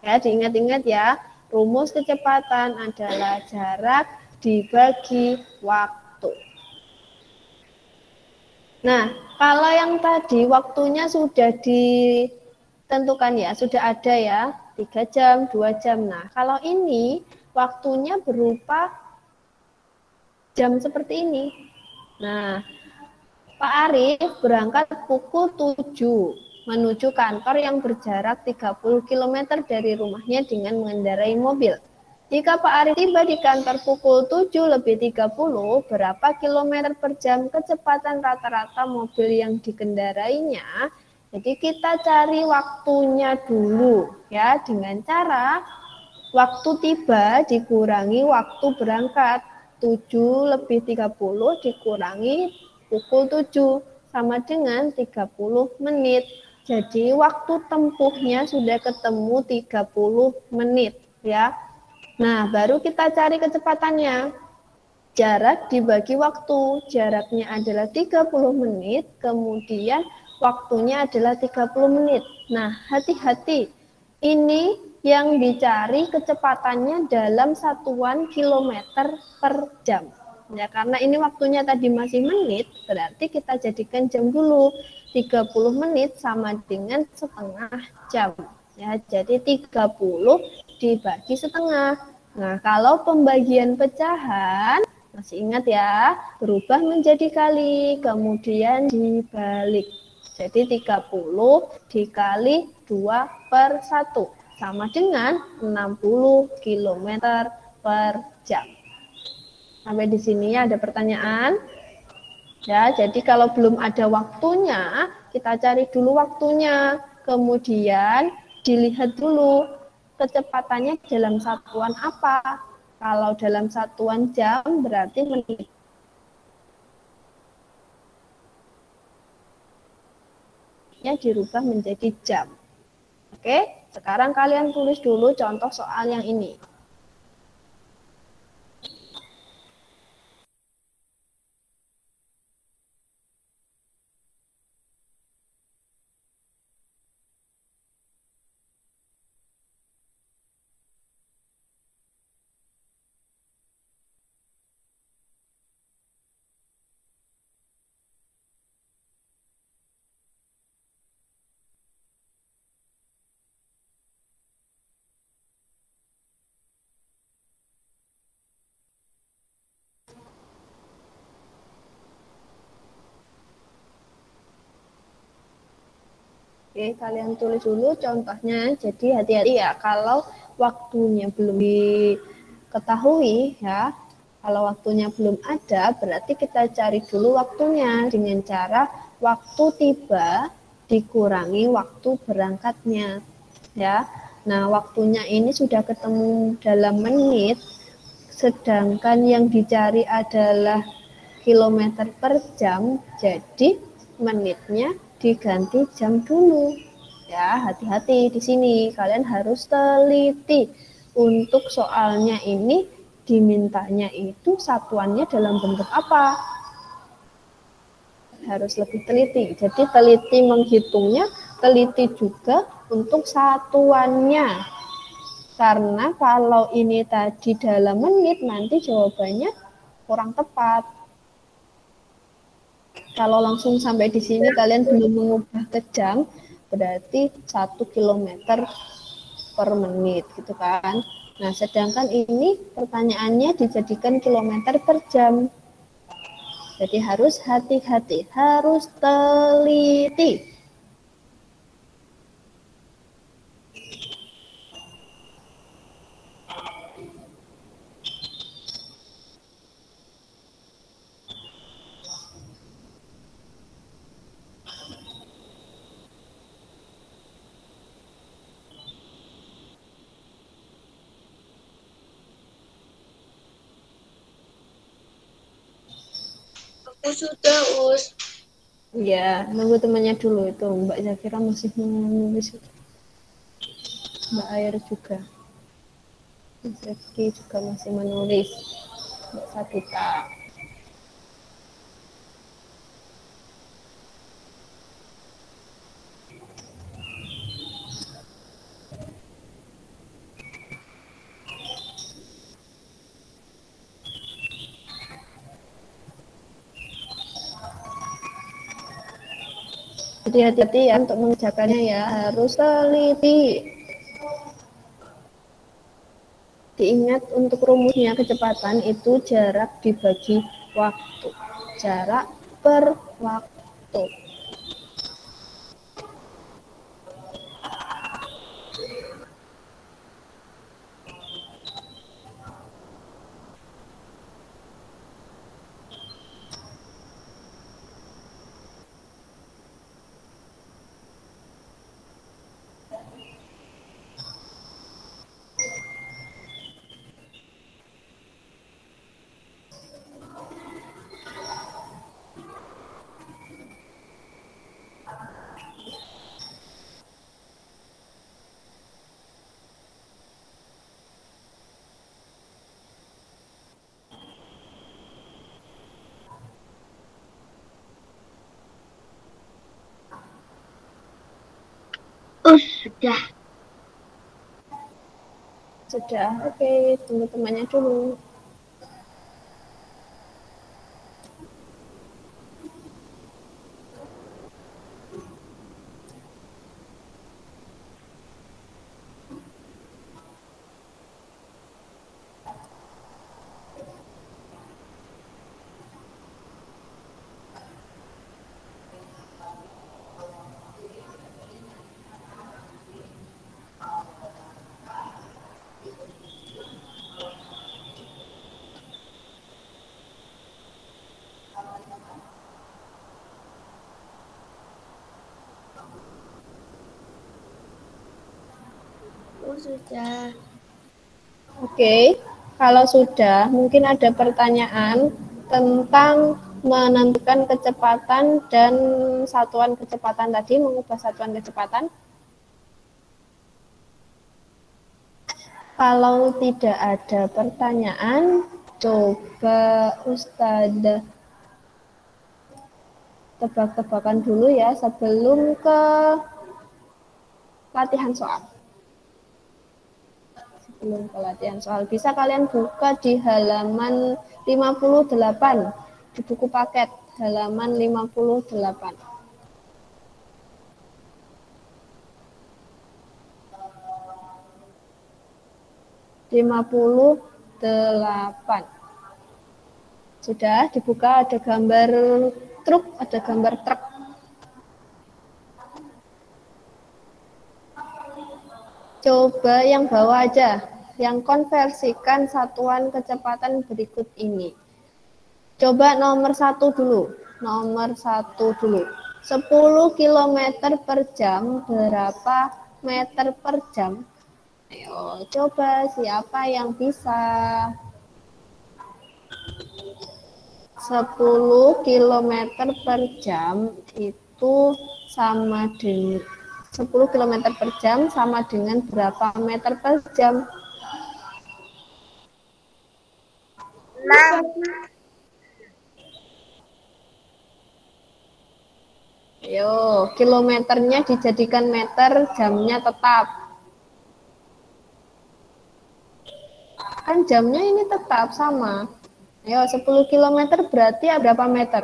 S1: Ya, diingat-ingat ya, rumus kecepatan adalah jarak dibagi waktu. Nah, kalau yang tadi waktunya sudah ditentukan ya, sudah ada ya, 3 jam, 2 jam. Nah, kalau ini waktunya berupa jam seperti ini. Nah, Pak Arif berangkat pukul 7 menuju kantor yang berjarak 30 km dari rumahnya dengan mengendarai mobil. Jika Pak Arif tiba di kantor pukul 7:30, berapa kilometer per jam kecepatan rata-rata mobil yang dikendarainya? Jadi kita cari waktunya dulu ya, dengan cara waktu tiba dikurangi waktu berangkat. 7:30 dikurangi pukul 7 sama dengan 30 menit. Jadi waktu tempuhnya sudah ketemu 30 menit ya. Nah, baru kita cari kecepatannya. Jarak dibagi waktu, jaraknya adalah 30 menit, kemudian waktunya adalah 30 menit. Nah, hati-hati. Ini yang dicari kecepatannya dalam satuan kilometer per jam. Ya, karena ini waktunya tadi masih menit, berarti kita jadikan jam dulu. 30 menit sama dengan setengah jam. Ya, jadi 30 dibagi setengah. Nah, kalau pembagian pecahan, masih ingat ya, berubah menjadi kali, kemudian dibalik. Jadi 30 dikali 2/1, sama dengan 60 km per jam. Sampai di sini ada pertanyaan? Ya, jadi kalau belum ada waktunya, kita cari dulu waktunya. Kemudian dilihat dulu kecepatannya dalam satuan apa. Kalau dalam satuan jam berarti menitnya dirubah menjadi jam. Oke, sekarang kalian tulis dulu contoh soal yang ini. Oke, kalian tulis dulu contohnya. Jadi hati-hati ya kalau waktunya belum diketahui ya. Kalau waktunya belum ada, berarti kita cari dulu waktunya dengan cara waktu tiba dikurangi waktu berangkatnya ya. Nah, waktunya ini sudah ketemu dalam menit, sedangkan yang dicari adalah kilometer per jam, jadi menitnya diganti jam dulu. Ya, hati-hati di sini. Kalian harus teliti. Untuk soalnya ini dimintanya itu satuannya dalam bentuk apa? Harus lebih teliti. Jadi teliti menghitungnya, teliti juga untuk satuannya. Karena kalau ini tadi dalam menit, nanti jawabannya kurang tepat. Kalau langsung sampai di sini kalian belum mengubah ke jam, berarti 1 km per menit gitu kan. Nah, sedangkan ini pertanyaannya dijadikan kilometer per jam. Jadi harus hati-hati, harus teliti.
S2: Aku sudah, Us.
S1: Ya, nunggu temannya dulu itu. Mbak Zafira masih menulis. Mbak Air juga. Mas Rifki juga masih menulis. Mbak Sabita. Jadi hati-hati ya untuk mengerjakannya ya, harus teliti. Diingat untuk rumusnya kecepatan itu jarak dibagi waktu. Jarak per waktu.
S2: Sudah.
S1: Sudah, oke, tunggu temannya dulu.
S2: Oh, sudah.
S1: Oke, kalau sudah, mungkin ada pertanyaan tentang menentukan kecepatan dan satuan kecepatan tadi, mengubah satuan kecepatan. Kalau tidak ada pertanyaan, coba Ustadzah tebak-tebakan dulu ya sebelum ke latihan soal. Sebelum ke latihan soal, bisa kalian buka di halaman 58 di buku paket halaman 58. Sudah dibuka, ada gambar truk, ada gambar truk. Coba yang bawah aja, yang konversikan satuan kecepatan berikut ini. Coba nomor 1 dulu. Nomor 1 dulu. 10 km per jam berapa meter per jam? Ayo, coba siapa yang bisa? 10 km per jam itu sama dengan 10 km per jam sama dengan berapa meter per jam?
S2: 6.
S1: Ayo, kilometernya dijadikan meter, jamnya tetap. Kan jamnya ini tetap sama. Ayo, 10 km berarti berapa meter?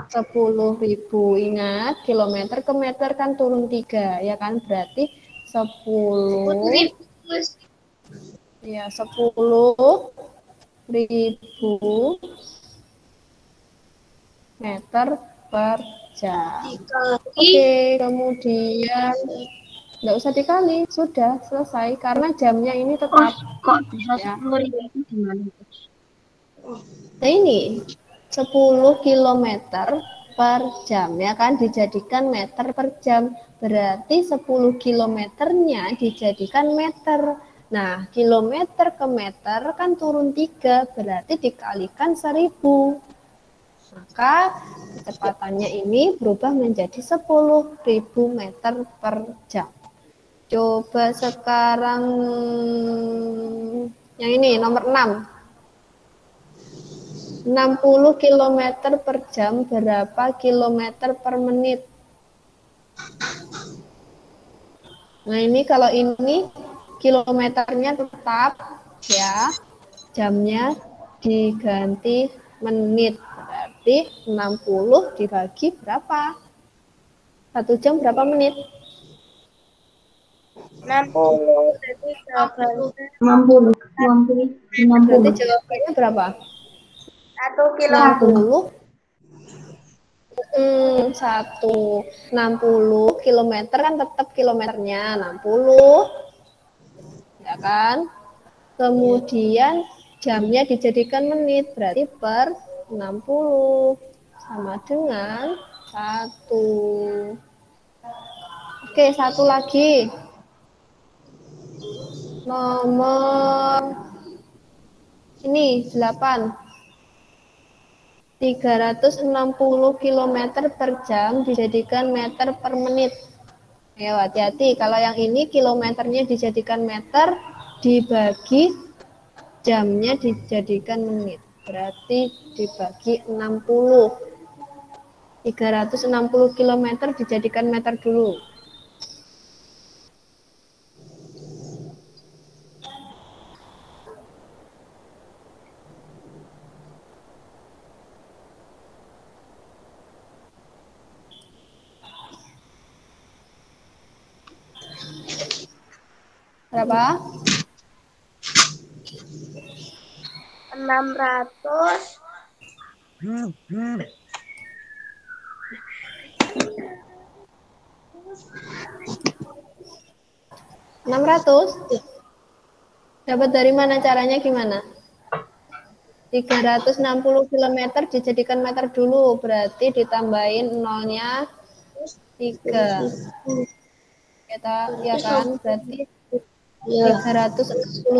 S1: 10.000. Ingat, kilometer ke meter kan turun 3, ya kan? Berarti 10 ya 10.000 meter per jam. Oke, kemudian nggak usah dikali, sudah selesai karena jamnya ini tetap.
S2: Kok bisa
S1: Ya.
S2: 10.000 itu gimana?
S1: Nah ini 10 kilometer per jam ya kan dijadikan meter per jam. Berarti 10 kilometernya dijadikan meter. Nah, kilometer ke meter kan turun 3, berarti dikalikan 1000. Maka kecepatannya ini berubah menjadi 10.000 meter per jam. Coba sekarang yang ini nomor 6. 60 km per jam berapa kilometer per menit? Nah ini kalau ini kilometernya tetap ya, jamnya diganti menit. Berarti 60 dibagi berapa? 1 jam berapa menit?
S2: 60. Jadi jawabannya
S3: 60, 60,
S1: Berarti
S3: 60.
S1: jawabannya berapa?
S2: 1 kilometer.
S1: 60. 60 kilometer kan tetap kilometernya 60, ya kan? Kemudian jamnya dijadikan menit, berarti per 60 sama dengan 1. Oke, satu lagi. Nomor ini 8. 360 km per jam dijadikan meter per menit. Ayo hati-hati, kalau yang ini kilometernya dijadikan meter, dibagi jamnya dijadikan menit. Berarti dibagi 60. 360 km dijadikan meter dulu. Berapa?
S2: 600.
S1: 600? Dapat dari mana, caranya gimana? 360 km dijadikan meter dulu, berarti ditambahin nolnya 3. Kita, ya kan, berarti 360.000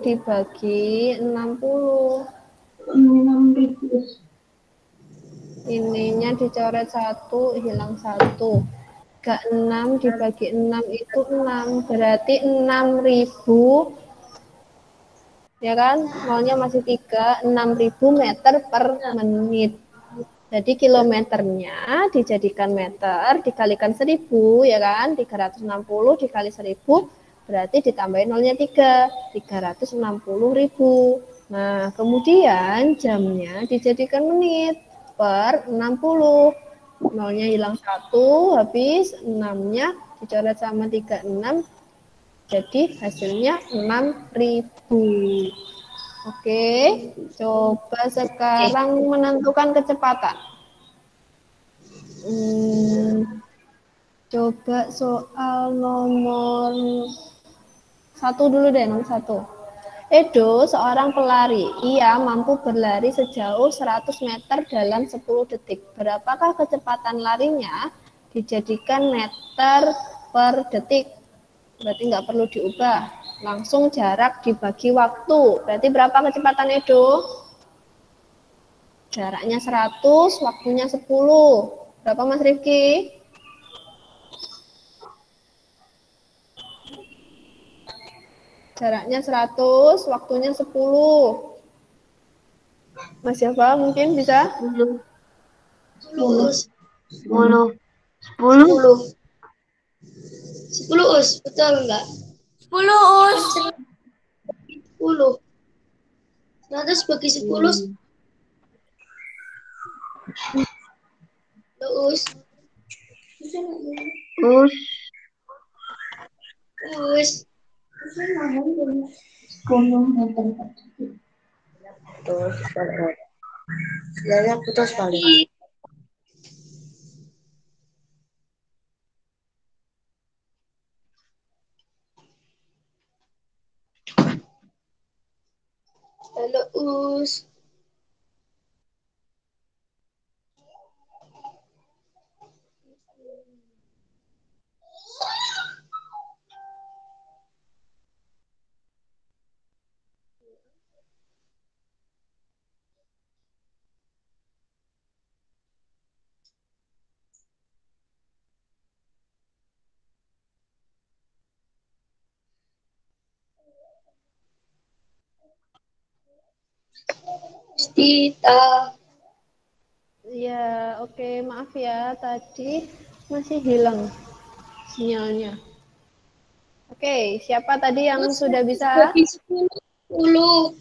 S1: dibagi 60. Ininya dicoret 1, hilang 1. 36 dibagi 6 itu 6. Berarti 6.000, ya kan? Nolnya masih 3, 6.000 meter per menit. Jadi kilometernya dijadikan meter dikalikan 1000, ya kan? 360 dikali 1000 berarti ditambahin nolnya 3, 360.000. Nah, kemudian jamnya dijadikan menit per 60. Nolnya hilang 1, habis 6-nya dicoret sama 36, jadi hasilnya 6.000. Oke, coba sekarang menentukan kecepatan. Coba soal nomor 1 dulu deh, nomor 1. Edo, seorang pelari. Ia mampu berlari sejauh 100 meter dalam 10 detik. Berapakah kecepatan larinya? Dijadikan meter per detik. Berarti nggak perlu diubah. Langsung jarak dibagi waktu. Berarti berapa kecepatan Edo? Jaraknya 100, waktunya 10. Berapa Mas Rifki? Jaraknya 100, waktunya 10. Mas siapa mungkin bisa?
S2: 10. 10. 10 us, betul enggak?
S4: 10 Us.
S2: 10. 100 bagi 10. Us. Us. Putus balik. Halo Us. Tita.
S1: Ya, oke, maaf ya, tadi masih hilang sinyalnya. Oke, siapa tadi yang sudah bisa?
S2: Bagi 10. 10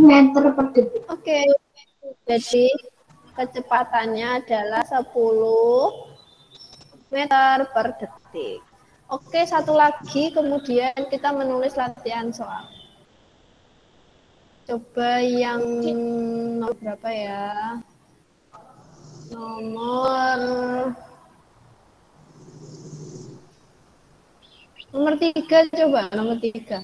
S2: meter per detik.
S1: Oke, jadi kecepatannya adalah 10 meter per detik. Oke, satu lagi, kemudian kita menulis latihan soal. Coba yang nomor berapa ya? Nomor 3, coba nomor 3.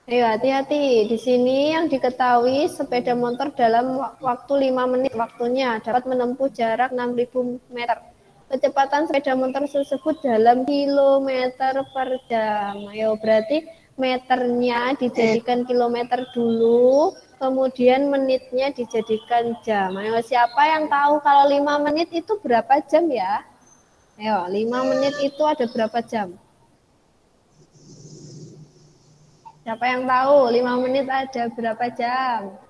S1: Ayo hati-hati. Di sini yang diketahui sepeda motor dalam waktu 5 menit waktunya dapat menempuh jarak 6.000 meter. Kecepatan sepeda motor tersebut dalam kilometer per jam. Ayo, berarti meternya dijadikan kilometer dulu, kemudian menitnya dijadikan jam. Ayo, siapa yang tahu kalau 5 menit itu berapa jam ya? Ayo, 5 menit itu ada berapa jam? Siapa yang tahu 5 menit ada berapa jam?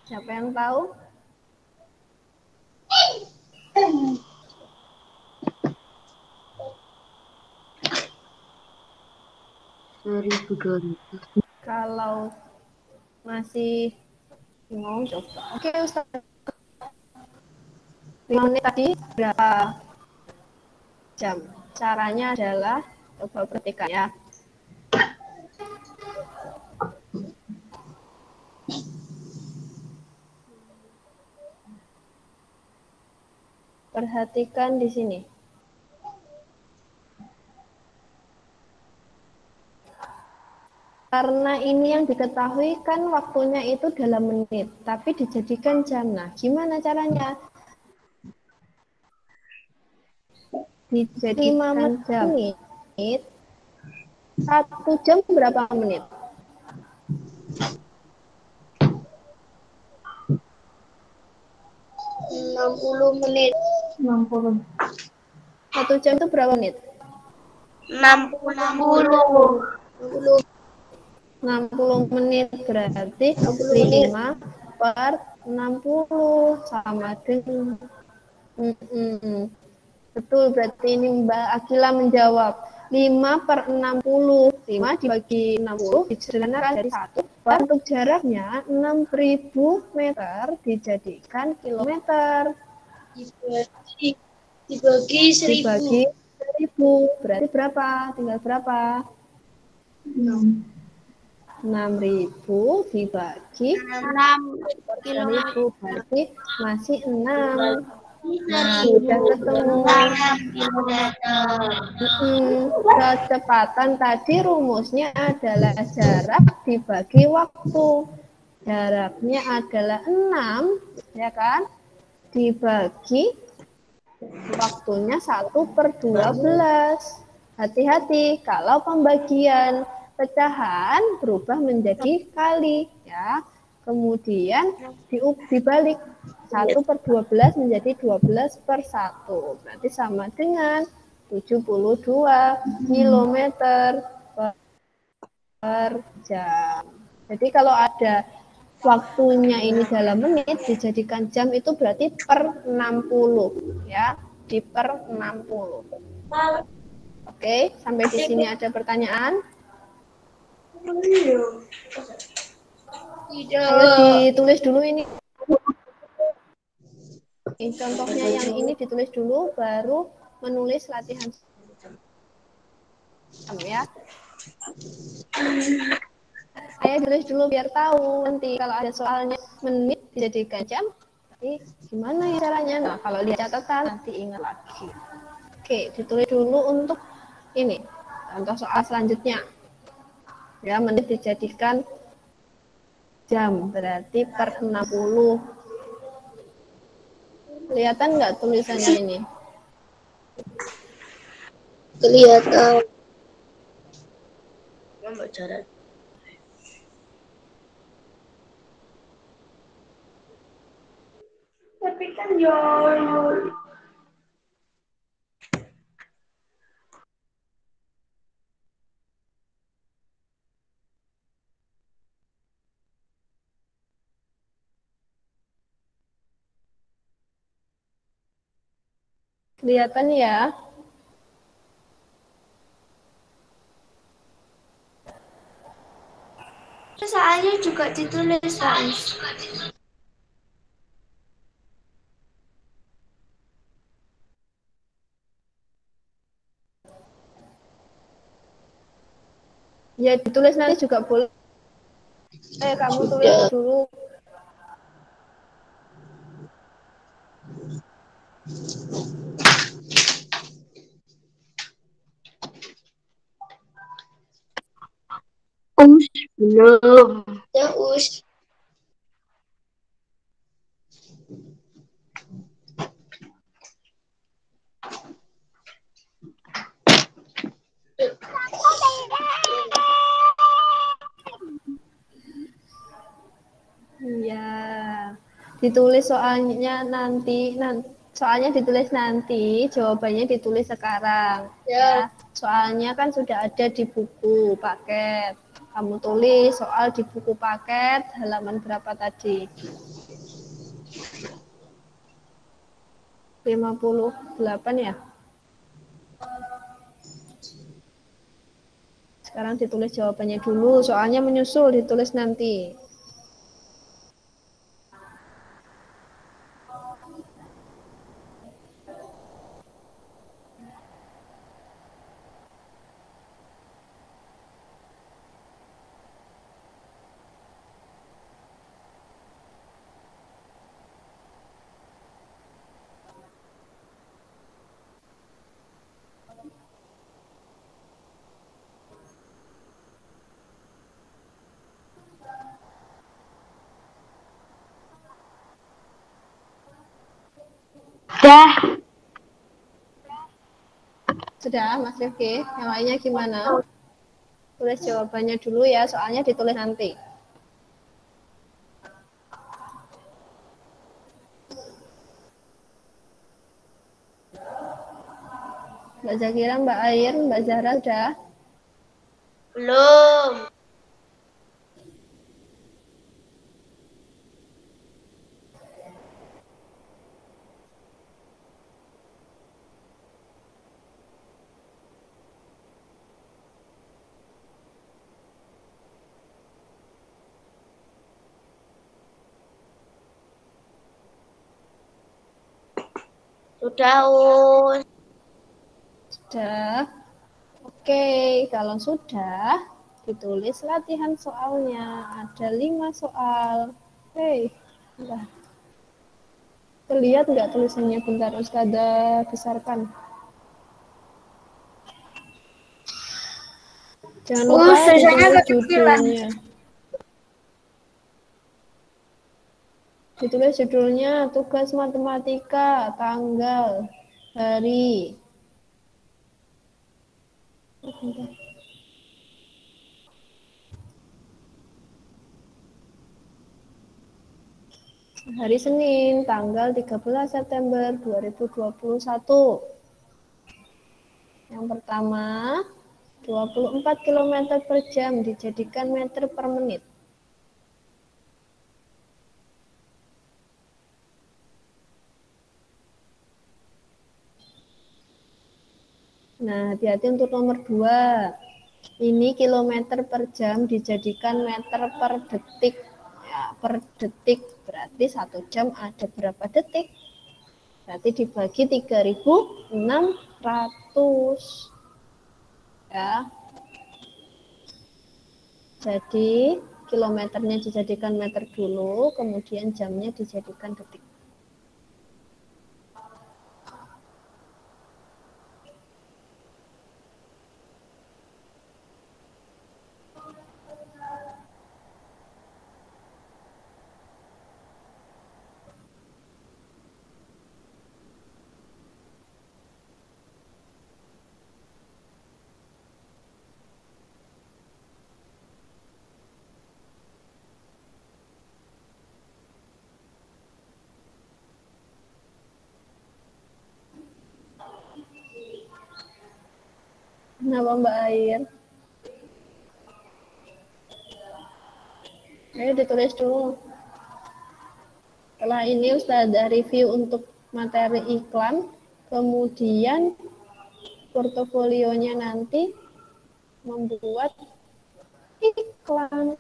S1: Siapa yang tahu? Kalau masih bingung coba. Oke, Ustaz. 5 menit tadi berapa jam? Caranya adalah coba perhatikan ya. Perhatikan di sini. Karena ini yang diketahui kan waktunya itu dalam menit, tapi dijadikan jam. Nah, gimana caranya? Dijadikan 5 menit, 1 jam berapa menit?
S2: 60 menit. 60.
S1: 1 jam itu berapa menit?
S2: 60.
S1: 60 menit berarti 5 per 60 sama dengan betul, berarti ini Mbak Akila menjawab 5 per 60. 5 dibagi 60 disederhanakan dari 1 per untuk jaraknya 6.000 meter dijadikan kilometer.
S2: Dibagi 1000.
S1: Dibagi 1000 berarti berapa? Tinggal berapa? 6.000 dibagi 6.000 berarti masih 6. Nah, sudah ketemu. Kecepatan tadi rumusnya adalah jarak dibagi waktu. Jaraknya adalah 6, ya kan? Dibagi waktunya 1/12. Hati-hati kalau pembagian pecahan berubah menjadi kali, ya. Kemudian dibalik 1/12 menjadi 12/1. Berarti sama dengan 72 km per jam. Jadi kalau ada waktunya ini dalam menit dijadikan jam itu berarti per 60, ya, di per 60. Oke, sampai di sini ada pertanyaan? Ayo ditulis dulu ini. Contohnya yang ini ditulis dulu baru menulis latihan jam, ya. Ayo tulis dulu biar tahu nanti kalau ada soalnya menit dijadikan jam, jadi gimana ya caranya? Nah, kalau lihat catatan nanti ingat lagi. Oke, ditulis dulu untuk ini contoh soal selanjutnya. Ya, menit dijadikan jam berarti per 60. Kelihatan nggak tulisannya ini?
S2: Kelihatan. Tapi kan jauh.
S1: Kelihatan ya?
S2: Soalnya juga ditulis, Mas.
S1: Ya, ditulis nanti juga boleh. Kamu tulis dulu.
S2: Belum. Ya, Us.
S1: Ya, ditulis soalnya ditulis nanti, jawabannya ditulis sekarang. Ya, soalnya kan sudah ada di buku paket. Kamu tulis soal di buku paket halaman berapa tadi? 58 ya? Sekarang ditulis jawabannya dulu, soalnya menyusul ditulis nanti.
S3: Dah.
S1: Sudah, Mas Rifki. Yang lainnya gimana? Tulis jawabannya dulu ya, soalnya ditulis nanti. Mbak Zakira, Mbak Air, Mbak Zahra sudah?
S2: Belum. Sudah, Us.
S1: Sudah. Oke, kalau sudah, ditulis latihan soalnya. Ada 5 soal. Hei, bentar. Terlihat nggak tulisannya? Bentar, Ustazah besarkan. Jangan lupa ditulis judulnya. Ditulis judulnya, tugas matematika, tanggal, hari. Hari Senin, tanggal 13 September 2021. Yang pertama, 24 km per jam dijadikan meter per menit. Nah, hati-hati untuk nomor 2. Ini kilometer per jam dijadikan meter per detik. Ya, per detik berarti 1 jam ada berapa detik? Berarti dibagi 3.600. Ya. Jadi, kilometernya dijadikan meter dulu, kemudian jamnya dijadikan detik. Kenapa Mbak Air? Ayo ditulis dulu. Setelah ini Ustazah review untuk materi iklan, kemudian portofolionya nanti membuat iklan.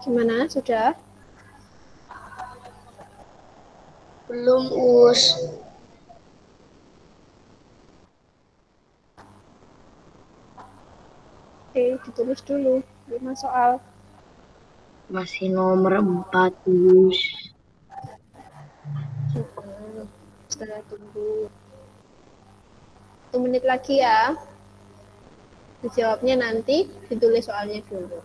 S1: Gimana, sudah?
S2: Belum, Us.
S1: Oke, ditulis dulu 5 soal.
S2: Masih nomor 4, Us.
S1: Kita tunggu 1 menit lagi ya. Dijawabnya nanti, ditulis soalnya dulu.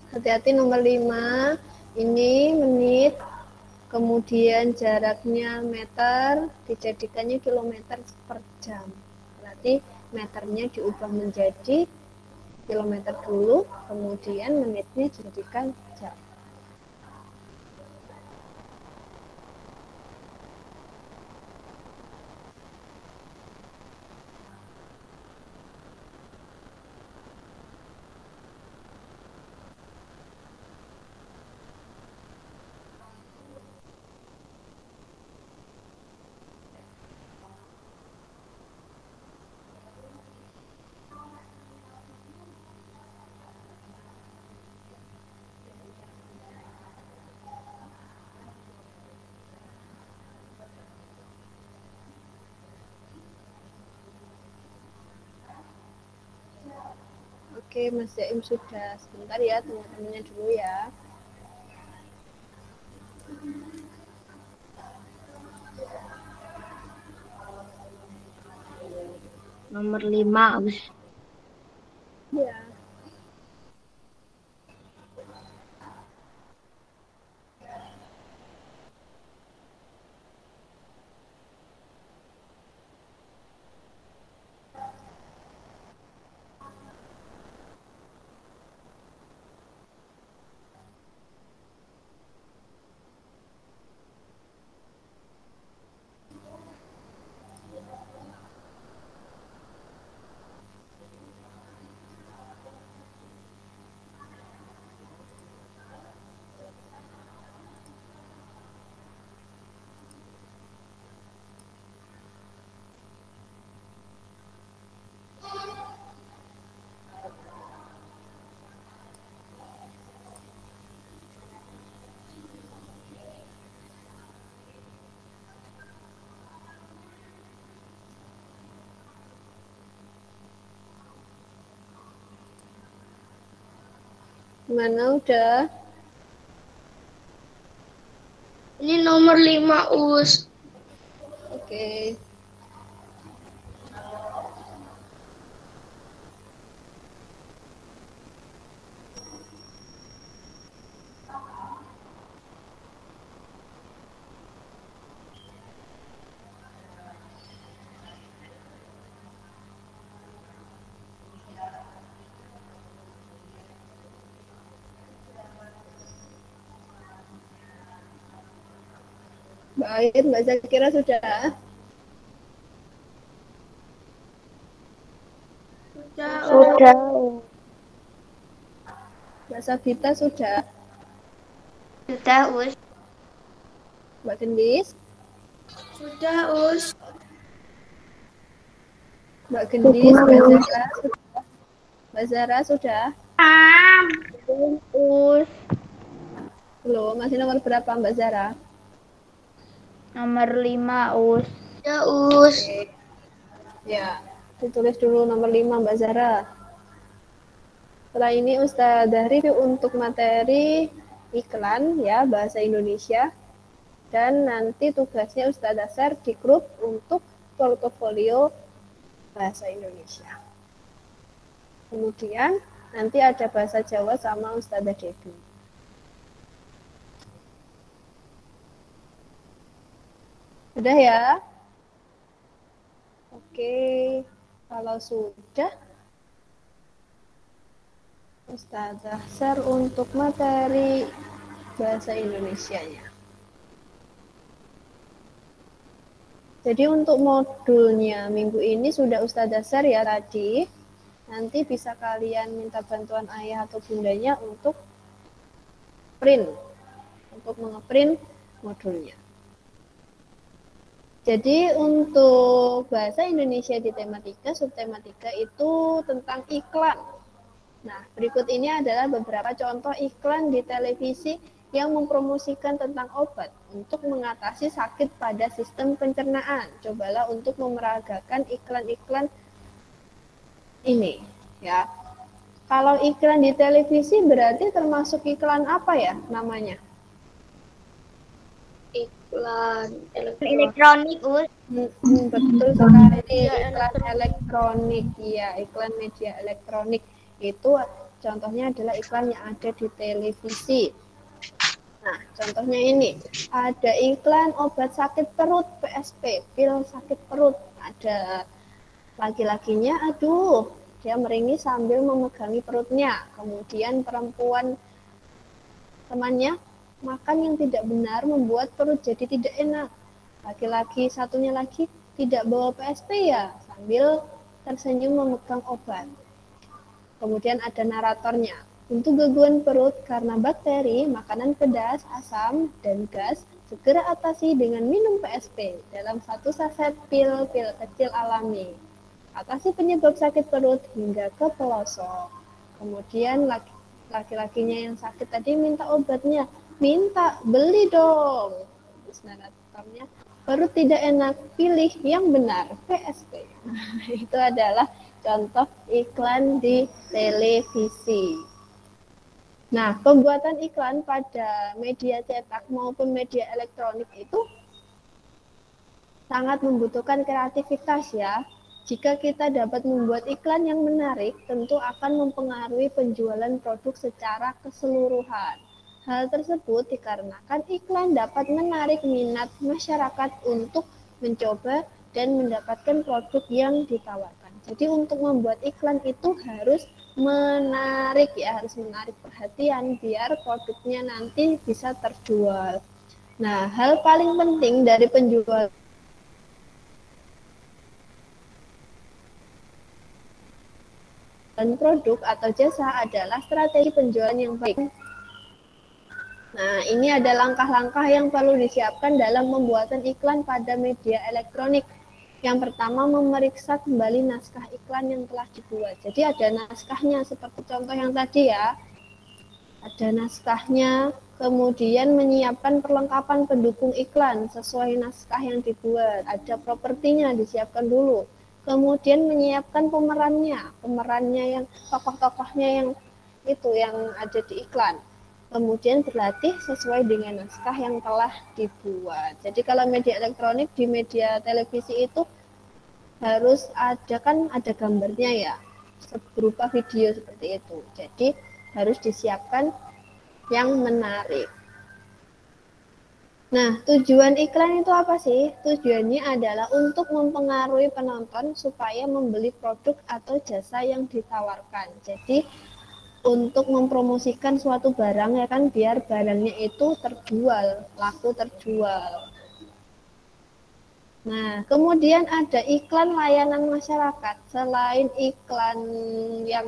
S1: Hati-hati nomor 5, ini menit, kemudian jaraknya meter, dijadikannya kilometer per jam. Berarti meternya diubah menjadi kilometer dulu, kemudian menitnya dijadikan jam. Oke, Mas Jaim sudah. Sebentar ya, teman-temannya dulu ya.
S2: Nomor 5, Us.
S1: Ya. Gimana, udah?
S2: Ini nomor 5, Us.
S1: Oke. Baik, Mbak Zakira sudah?
S3: Sudah.
S1: Mbak Sabita sudah?
S2: Sudah, Us.
S1: Mbak Gendis?
S4: Sudah, Us.
S1: Mbak Gendis, Mbak Zara sudah? Mbak Zara sudah?
S3: Us.
S1: Belum, masih nomor berapa Mbak Zara?
S3: Nomor 5, Us.
S2: Ya, Us.
S1: Oke. Ya, ditulis dulu nomor 5 Mbak Zara. Setelah ini Ustazah review untuk materi iklan ya bahasa Indonesia, dan nanti tugasnya Ustazah share di grup untuk portofolio bahasa Indonesia. Kemudian nanti ada bahasa Jawa sama Ustazah Devi. Udah ya? Oke, kalau sudah, Ustazah share untuk materi bahasa Indonesianya. Jadi untuk modulnya minggu ini sudah Ustazah share ya tadi. Nanti bisa kalian minta bantuan ayah atau bundanya untuk print, untuk mengeprint modulnya. Jadi untuk bahasa Indonesia di tema 3, subtema 3 itu tentang iklan. Nah, berikut ini adalah beberapa contoh iklan di televisi yang mempromosikan tentang obat untuk mengatasi sakit pada sistem pencernaan. Cobalah untuk memeragakan iklan-iklan ini, ya. Kalau iklan di televisi berarti termasuk iklan apa ya namanya?
S2: Iklan
S3: Elektronik, Us.
S1: Betul sekali, iklan elektronik. Ya, iklan media elektronik itu contohnya adalah iklan yang ada di televisi. Nah, contohnya ini, ada iklan obat sakit perut PSP, pil sakit perut. Ada laki-lakinya, aduh, dia meringis sambil memegangi perutnya. Kemudian perempuan temannya makan yang tidak benar membuat perut jadi tidak enak. Laki-laki satunya lagi tidak bawa PSP ya, sambil tersenyum memegang obat. Kemudian ada naratornya. Untuk gangguan perut karena bakteri, makanan pedas, asam, dan gas, segera atasi dengan minum PSP dalam satu saset pil-pil kecil alami. Atasi penyebab sakit perut hingga ke pelosok. Kemudian laki-lakinya yang sakit tadi minta obatnya. Minta, beli dong. Terus naratornya, perut tidak enak, pilih yang benar, PSP. Nah, itu adalah contoh iklan di televisi. Nah, pembuatan iklan pada media cetak maupun media elektronik itu sangat membutuhkan kreativitas ya. Jika kita dapat membuat iklan yang menarik, tentu akan mempengaruhi penjualan produk secara keseluruhan. Hal tersebut dikarenakan iklan dapat menarik minat masyarakat untuk mencoba dan mendapatkan produk yang ditawarkan. Jadi untuk membuat iklan itu harus menarik ya, harus menarik perhatian biar produknya nanti bisa terjual. Nah, hal paling penting dari penjual dan produk atau jasa adalah strategi penjualan yang baik. Nah, ini ada langkah-langkah yang perlu disiapkan dalam pembuatan iklan pada media elektronik. Yang pertama, memeriksa kembali naskah iklan yang telah dibuat. Jadi ada naskahnya, seperti contoh yang tadi ya. Ada naskahnya, kemudian menyiapkan perlengkapan pendukung iklan sesuai naskah yang dibuat. Ada propertinya, disiapkan dulu. Kemudian menyiapkan pemerannya yang tokoh-tokohnya yang itu yang ada di iklan. Kemudian berlatih sesuai dengan naskah yang telah dibuat. Jadi kalau media elektronik di media televisi itu harus ada gambarnya ya, berupa video seperti itu. Jadi harus disiapkan yang menarik. Nah, tujuan iklan itu apa sih? Tujuannya adalah untuk mempengaruhi penonton supaya membeli produk atau jasa yang ditawarkan. Jadi, untuk mempromosikan suatu barang ya kan, biar barangnya itu terjual, laku terjual. Nah, kemudian ada iklan layanan masyarakat. Selain iklan yang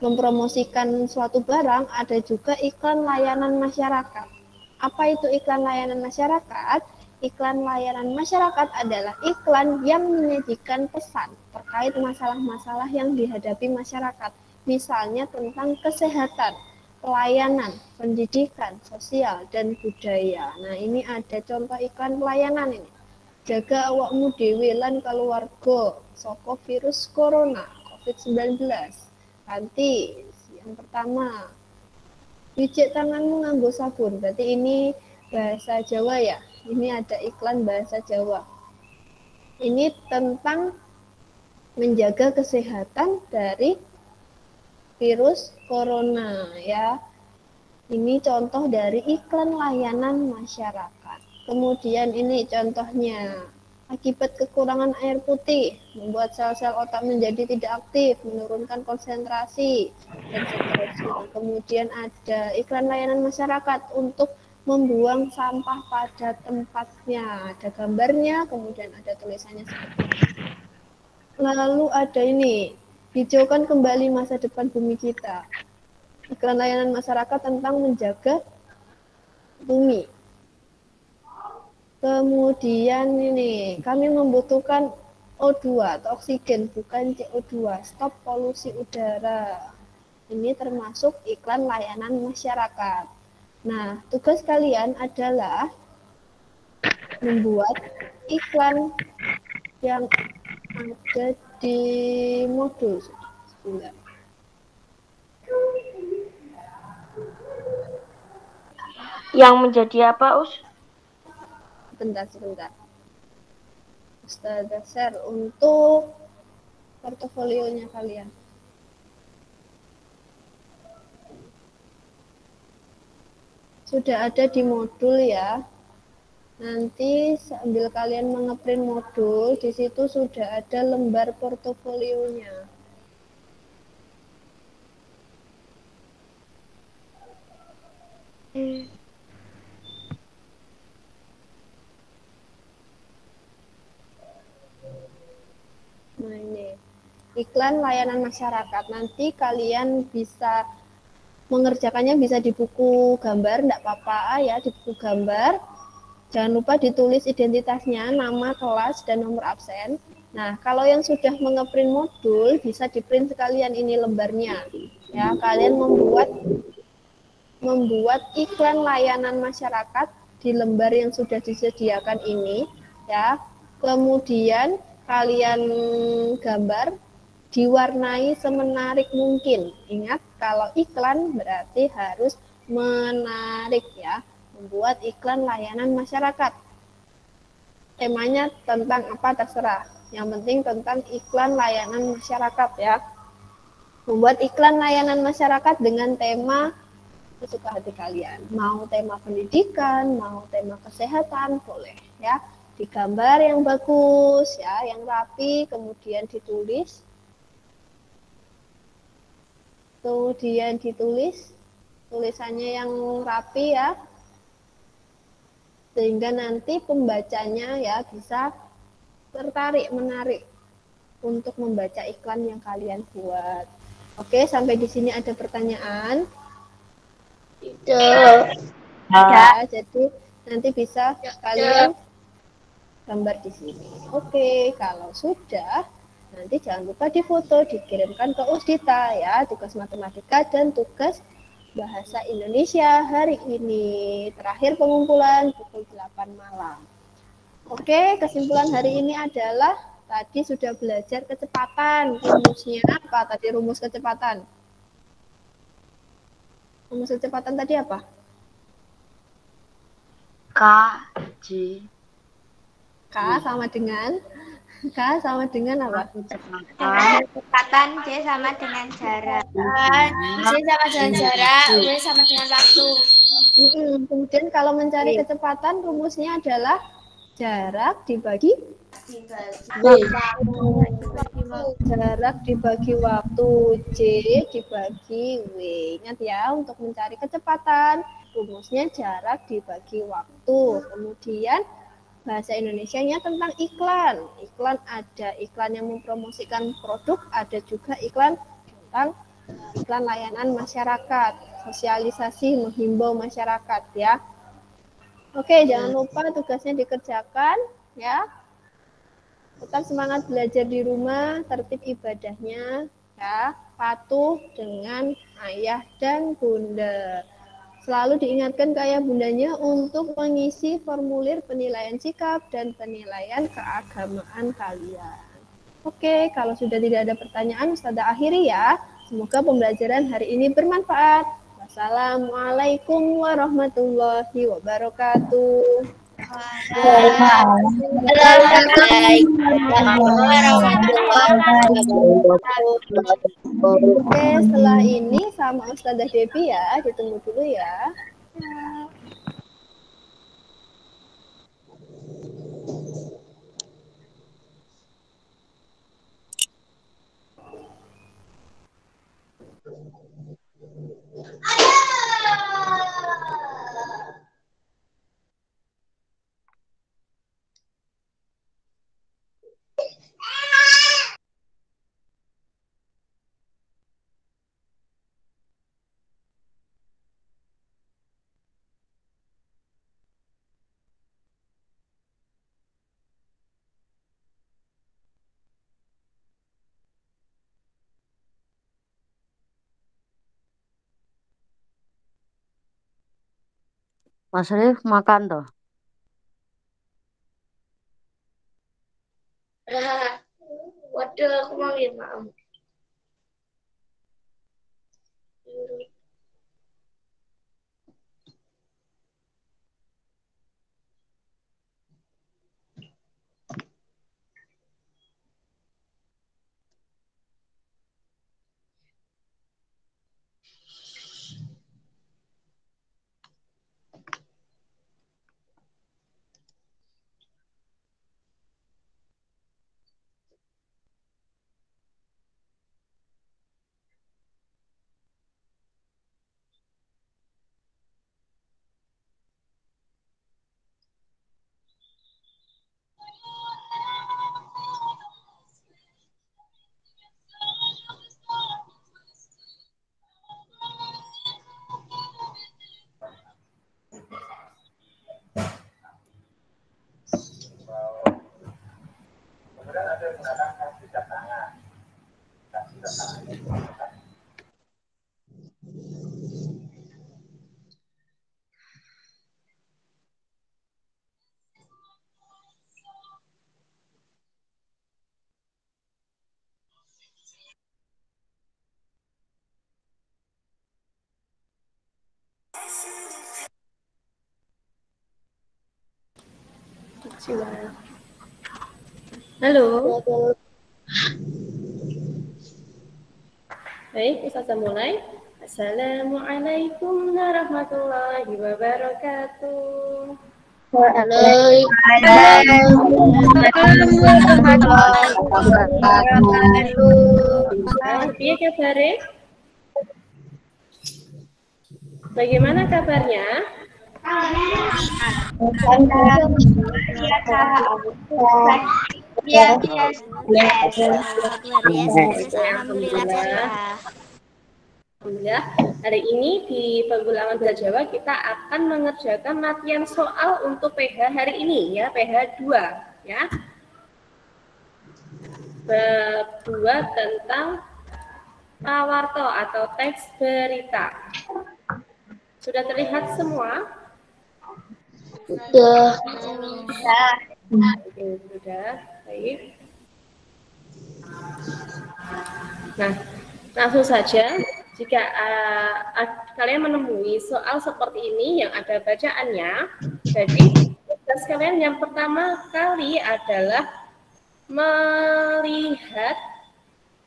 S1: mempromosikan suatu barang, ada juga iklan layanan masyarakat. Apa itu iklan layanan masyarakat? Iklan layanan masyarakat adalah iklan yang menyajikan pesan terkait masalah-masalah yang dihadapi masyarakat, misalnya tentang kesehatan, pelayanan, pendidikan, sosial, dan budaya. Nah, ini ada contoh iklan pelayanan ini. Jaga awakmu dhewe lan kaluwarga saka virus corona COVID-19. Ganti yang pertama, cuci tanganmu nganggo sabun. Berarti ini bahasa Jawa ya. Ini ada iklan bahasa Jawa. Ini tentang menjaga kesehatan dari virus corona ya. Ini contoh dari iklan layanan masyarakat. Kemudian ini contohnya, akibat kekurangan air putih, membuat sel-sel otak menjadi tidak aktif, menurunkan konsentrasi, dan seterusnya. Kemudian ada iklan layanan masyarakat untuk membuang sampah pada tempatnya. Ada gambarnya, kemudian ada tulisannya seperti ini. Lalu ada ini, hijaukan kembali masa depan bumi kita. Iklan layanan masyarakat tentang menjaga bumi. Kemudian ini, kami membutuhkan O2 atau oksigen, bukan CO2. Stop polusi udara. Ini termasuk iklan layanan masyarakat. Nah, tugas kalian adalah membuat iklan yang ada di modul. Sebentar.
S2: Yang menjadi apa, Us?
S1: Sebentar. Ustazah share untuk portofolionya kalian. Sudah ada di modul ya. Nanti sambil kalian mengeprint modul, di situ sudah ada lembar portofolionya. Nah ini, iklan layanan masyarakat. Nanti kalian bisa mengerjakannya bisa di buku gambar, enggak apa-apa ya, di buku gambar. Jangan lupa ditulis identitasnya, nama kelas, dan nomor absen. Nah, kalau yang sudah mengeprint modul, bisa di-print sekalian ini lembarnya. Ya, kalian membuat iklan layanan masyarakat di lembar yang sudah disediakan ini, ya. Kemudian kalian gambar diwarnai semenarik mungkin. Ingat, kalau iklan berarti harus menarik ya. Membuat iklan layanan masyarakat. Temanya tentang apa terserah. Yang penting tentang iklan layanan masyarakat ya. Membuat iklan layanan masyarakat dengan tema sesuka hati kalian. Mau tema pendidikan, mau tema kesehatan, boleh ya. Digambar yang bagus ya, yang rapi, kemudian ditulis. Tulisannya yang rapi ya. Sehingga nanti pembacanya ya bisa tertarik, menarik untuk membaca iklan yang kalian buat. Oke, sampai di sini ada pertanyaan?
S2: Tidak.
S1: Ya, jadi nanti bisa kalian gambar di sini. Oke, kalau sudah, nanti jangan lupa difoto, dikirimkan ke Usdita ya, tugas matematika dan tugas bahasa Indonesia hari ini. Terakhir pengumpulan pukul 8 malam. Oke, kesimpulan hari ini adalah tadi sudah belajar kecepatan. Rumusnya apa tadi rumus kecepatan? Rumus kecepatan tadi apa?
S2: KJ.
S1: K sama dengan apa?
S2: Kecepatan J sama dengan jarak.
S4: C sama dengan jarak, W sama dengan waktu.
S1: Kemudian kalau mencari kecepatan rumusnya adalah jarak dibagi jarak dibagi waktu, J dibagi W. Ingat ya, untuk mencari kecepatan rumusnya jarak dibagi waktu. Kemudian bahasa Indonesianya tentang iklan. Iklan ada iklan yang mempromosikan produk, ada juga iklan tentang iklan layanan masyarakat, sosialisasi menghimbau masyarakat ya. Oke, jangan lupa tugasnya dikerjakan ya. Tetap semangat belajar di rumah, tertib ibadahnya ya, patuh dengan ayah dan bunda. Selalu diingatkan ke ayah bundanya untuk mengisi formulir penilaian sikap dan penilaian keagamaan kalian. Oke, kalau sudah tidak ada pertanyaan, Ustazah akhiri ya. Semoga pembelajaran hari ini bermanfaat. Wassalamualaikum warahmatullahi wabarakatuh. Oke, setelah ini sama Ustazah Devi ya, ditunggu dulu ya.
S5: Mas Rif makan toh.
S4: Waduh, aku mau ya, maaf.
S6: Halo. Baik, Ustazah mulai. Assalamualaikum warahmatullahi wabarakatuh.
S2: Waalaikumsalam warahmatullahi wabarakatuh.
S6: Piye kabare? Bagaimana kabarnya? Alhamdulillah, hari ini di Penggulangan Bahasa Jawa kita akan mengerjakan latihan soal untuk PH hari ini ya, PH 2 ya. Bab 2 tentang pawarto atau teks berita. Sudah terlihat semua?
S2: Sudah.
S6: Oke, sudah. Baik. Nah, langsung saja. Jika kalian menemui soal seperti ini yang ada bacaannya, jadi tugas kalian yang pertama kali adalah melihat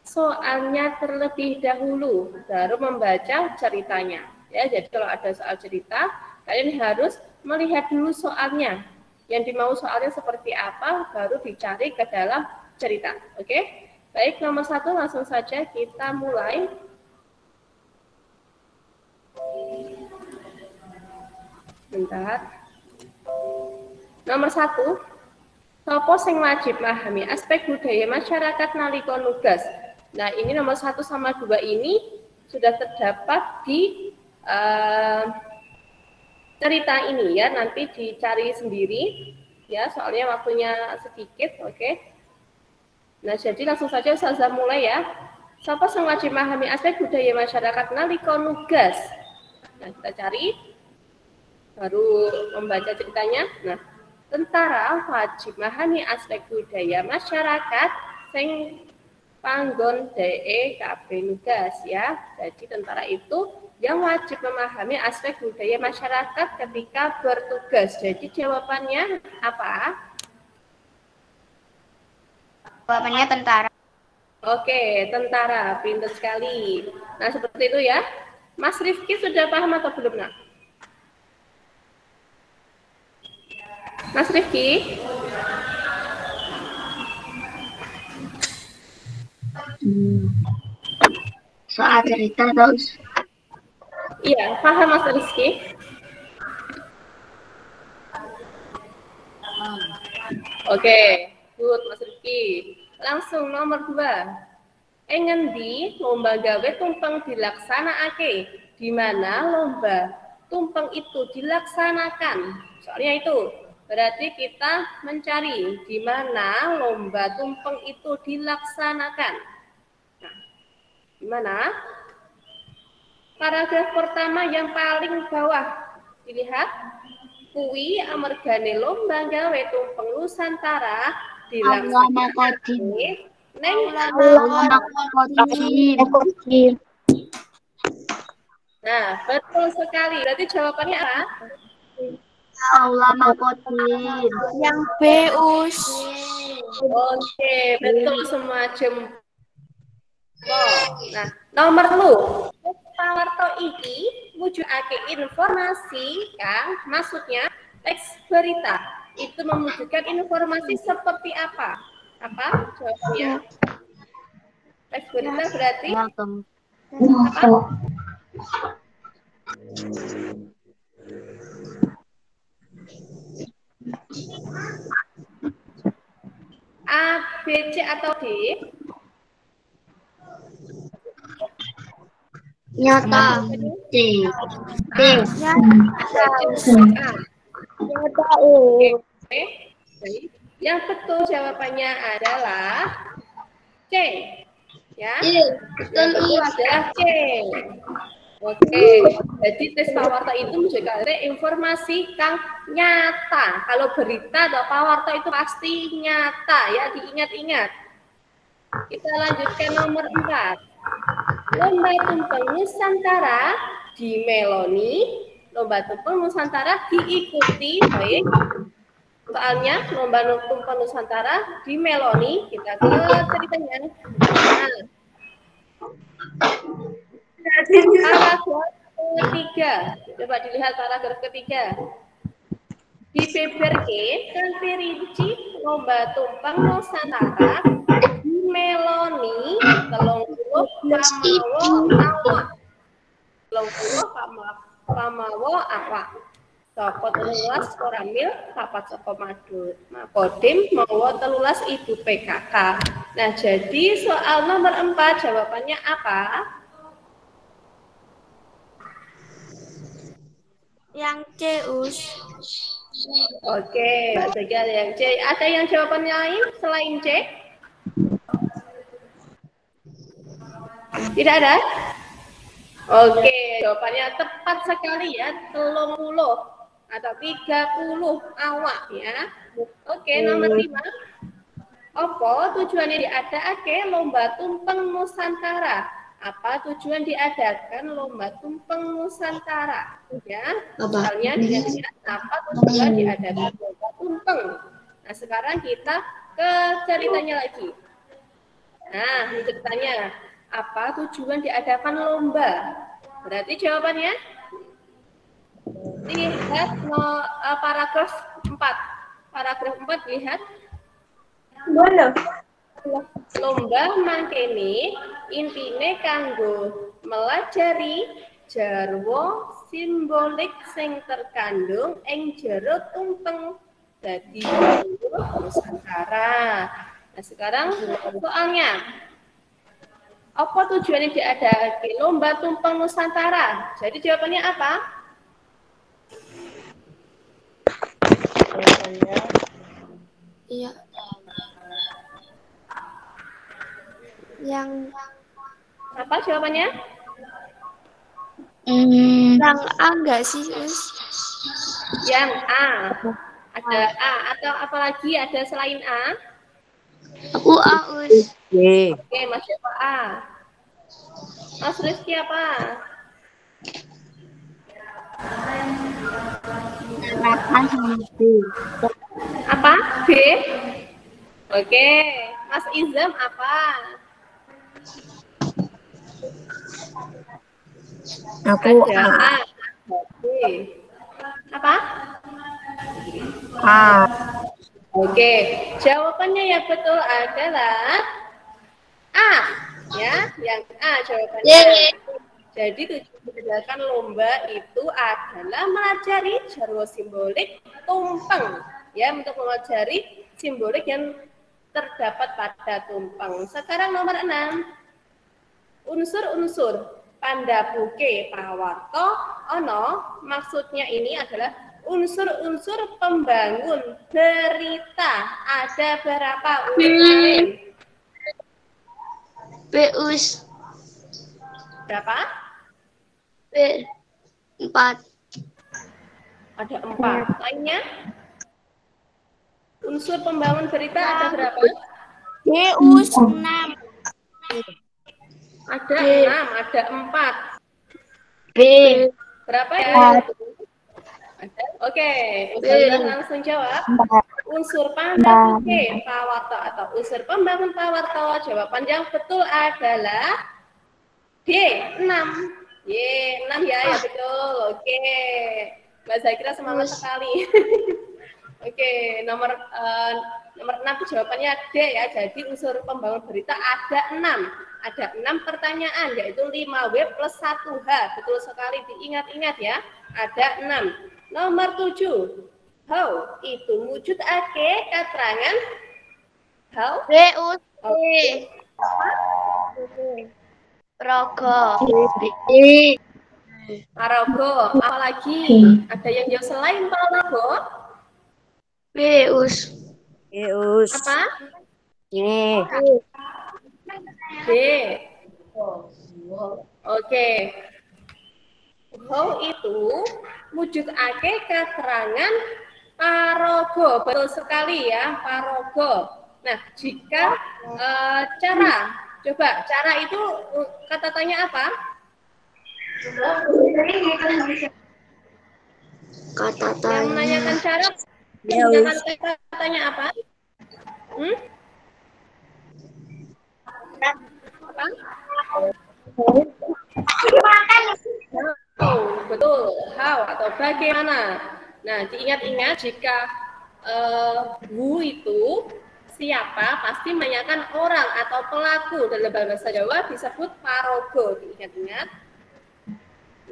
S6: soalnya terlebih dahulu, baru membaca ceritanya. Ya, jadi kalau ada soal cerita, kalian harus melihat dulu soalnya. Yang dimau soalnya seperti apa, baru dicari ke dalam cerita. Oke? Baik, nomor 1 langsung saja kita mulai. Bentar. Nomor 1, sopo sing wajib memahami aspek budaya masyarakat nalika nugas. Nah, ini nomor 1 sama 2 ini sudah terdapat di cerita ini ya, nanti dicari sendiri ya, soalnya waktunya sedikit, oke. Nah, jadi langsung saja Ustazah mulai ya. Sopo sing wajib memahami aspek budaya masyarakat nalika nugas. Nah, kita cari baru membaca ceritanya. Nah, tentara wajib memahami aspek budaya masyarakat sing panggon DE KB nugas ya. Jadi tentara itu yang wajib memahami aspek budaya masyarakat ketika bertugas. Jadi jawabannya apa?
S2: Jawabannya tentara.
S6: Oke, tentara, pintar sekali. Nah, seperti itu ya. Mas Rifki sudah paham atau belum, nak? Mas Rifki?
S2: Soal cerita terus.
S6: Iya, paham Mas Rizky? Oke, good Mas Rizky. Langsung nomor 2. Ngendi lomba gawe tumpeng dilaksanakake? Di mana lomba tumpeng itu dilaksanakan? Soalnya itu berarti kita mencari di mana lomba tumpeng itu dilaksanakan. Nah, di mana? Paragraf pertama yang paling bawah, dilihat kuwi amargane lomba gawe tumpeng Nusantara
S2: Allah makodim.
S6: neng
S2: Allah makodim.
S6: Nah, betul sekali. Berarti jawabannya apa?
S2: Allah makodim.
S4: Yang B, Us.
S6: Oke, betul semua jempol. Nah, nomor lu. Pawarto iki wujudake informasi kang maksudnya teks berita. Itu mewujudkan informasi seperti apa? Apa jawabannya? Teks berita berarti apa? A, B, C atau D?
S2: Nyata. D. D.
S6: Oke. Baik. Yang betul jawabannya adalah C. Ya. Yang betul adalah C. Oke. Jadi tes pawarta itu menjadi informasi kang nyata. Kalau berita atau pawarta itu pasti nyata ya, diingat-ingat. Kita lanjutkan nomor 4. Lomba tumpeng Nusantara di Meloni. Lomba tumpeng Nusantara diikuti. Baik. Soalnya lomba tumpeng Nusantara di Meloni. Kita ke ceritanya. Nah. Paragraf ketiga. Coba dilihat paragraf ketiga. Di beberke kanthi rinci lomba tumpeng Nusantara di Meloni 30 pamawa awak. Saka 13 Koramil, 4 saka Makodim, mawa 13 Ibu PKK. Nah, jadi soal nomor 4 jawabannya apa?
S4: Yang C, Us.
S6: Oke, ada yang C. Ada yang jawaban lain selain C? Tidak ada? Oke, jawabannya tepat sekali ya, 30 atau 30 awak ya. Oke, nomor 5. Apa tujuannya diadakan lomba tumpeng Nusantara? Apa tujuan diadakan lomba tumpeng Nusantara? Ya, misalnya dilihat apa tujuan diadakan lomba tumpeng. Nah, sekarang kita ke ceritanya lagi. Nah, ceritanya apa tujuan diadakan lomba? Berarti jawabannya lihat paragraf 4. Paragraf 4 lihat.
S4: Boleh.
S6: Lomba mangkene intine kanggo melajari jarwa simbolik sing terkandung ing jero tumpeng dadi Nusantara. Nah, sekarang soalnya apa tujuannya diadakan lomba tumpeng Nusantara? Jadi jawabannya apa?
S4: Jawabannya iya. Yang
S6: Apa jawabannya?
S4: yang A enggak sih, Us?
S6: Yang A. Ada A atau apalagi ada selain A?
S2: Aku Aus.
S6: Oke, Mas siapa A? Mas Rizky apa?
S2: Harapan sama B.
S6: Apa? B? Oke. Mas Izam apa?
S2: Aku
S6: Ada A. B. Apa?
S2: A.
S6: Oke. Jawabannya yang betul adalah A. Ya, yang A jawabannya. Jadi tujuan berdasarkan lomba itu adalah melajari jarwo simbolik tumpeng. Ya, untuk melajari simbolik yang terdapat pada tumpeng. Sekarang nomor 6. Unsur-unsur pandabuke pawarto ono, maksudnya ini adalah unsur-unsur pembangun berita. Ada berapa unsur?
S2: Beus.
S6: Berapa?
S2: B. 4.
S6: Ada 4. Lainnya? Unsur pembangun berita ada berapa?
S2: Us 6.
S6: Ada 6, ada 4.
S2: B.
S6: Berapa ya? Ada. Oke, Ustazah langsung jawab. Unsur pembangun pawarto atau unsur pembangun pawarto. Jawaban yang betul adalah D, 6. Y, 6 ya betul. Oke. Mbak Zakira semangat sekali. Oke, nomor 6 jawabannya D ya. Jadi unsur pembangun berita ada 6. Ada 6 pertanyaan, yaitu 5W plus 1H. Betul sekali, diingat-ingat ya. Ada 6. Nomor 7. How itu wujud ake keterangan. How?
S2: Us.
S6: Oke.
S2: Rogo.
S6: Parago. Apalagi? Ada yang jauh selain parago?
S2: Us.
S6: Apa? D. Oke. How itu wujud ake keterangan paraga. Betul sekali ya, paraga. Nah, jika cara, coba cara itu kata tanya apa?
S2: Kata
S6: Yang
S2: tanya.
S6: menanyakan cara, menggunakan kata tanya apa? Apa? Oh, betul. How atau bagaimana. Nah, diingat-ingat jika who itu siapa pasti menanyakan orang atau pelaku. Dalam bahasa Jawa disebut paraga. Diingat-ingat.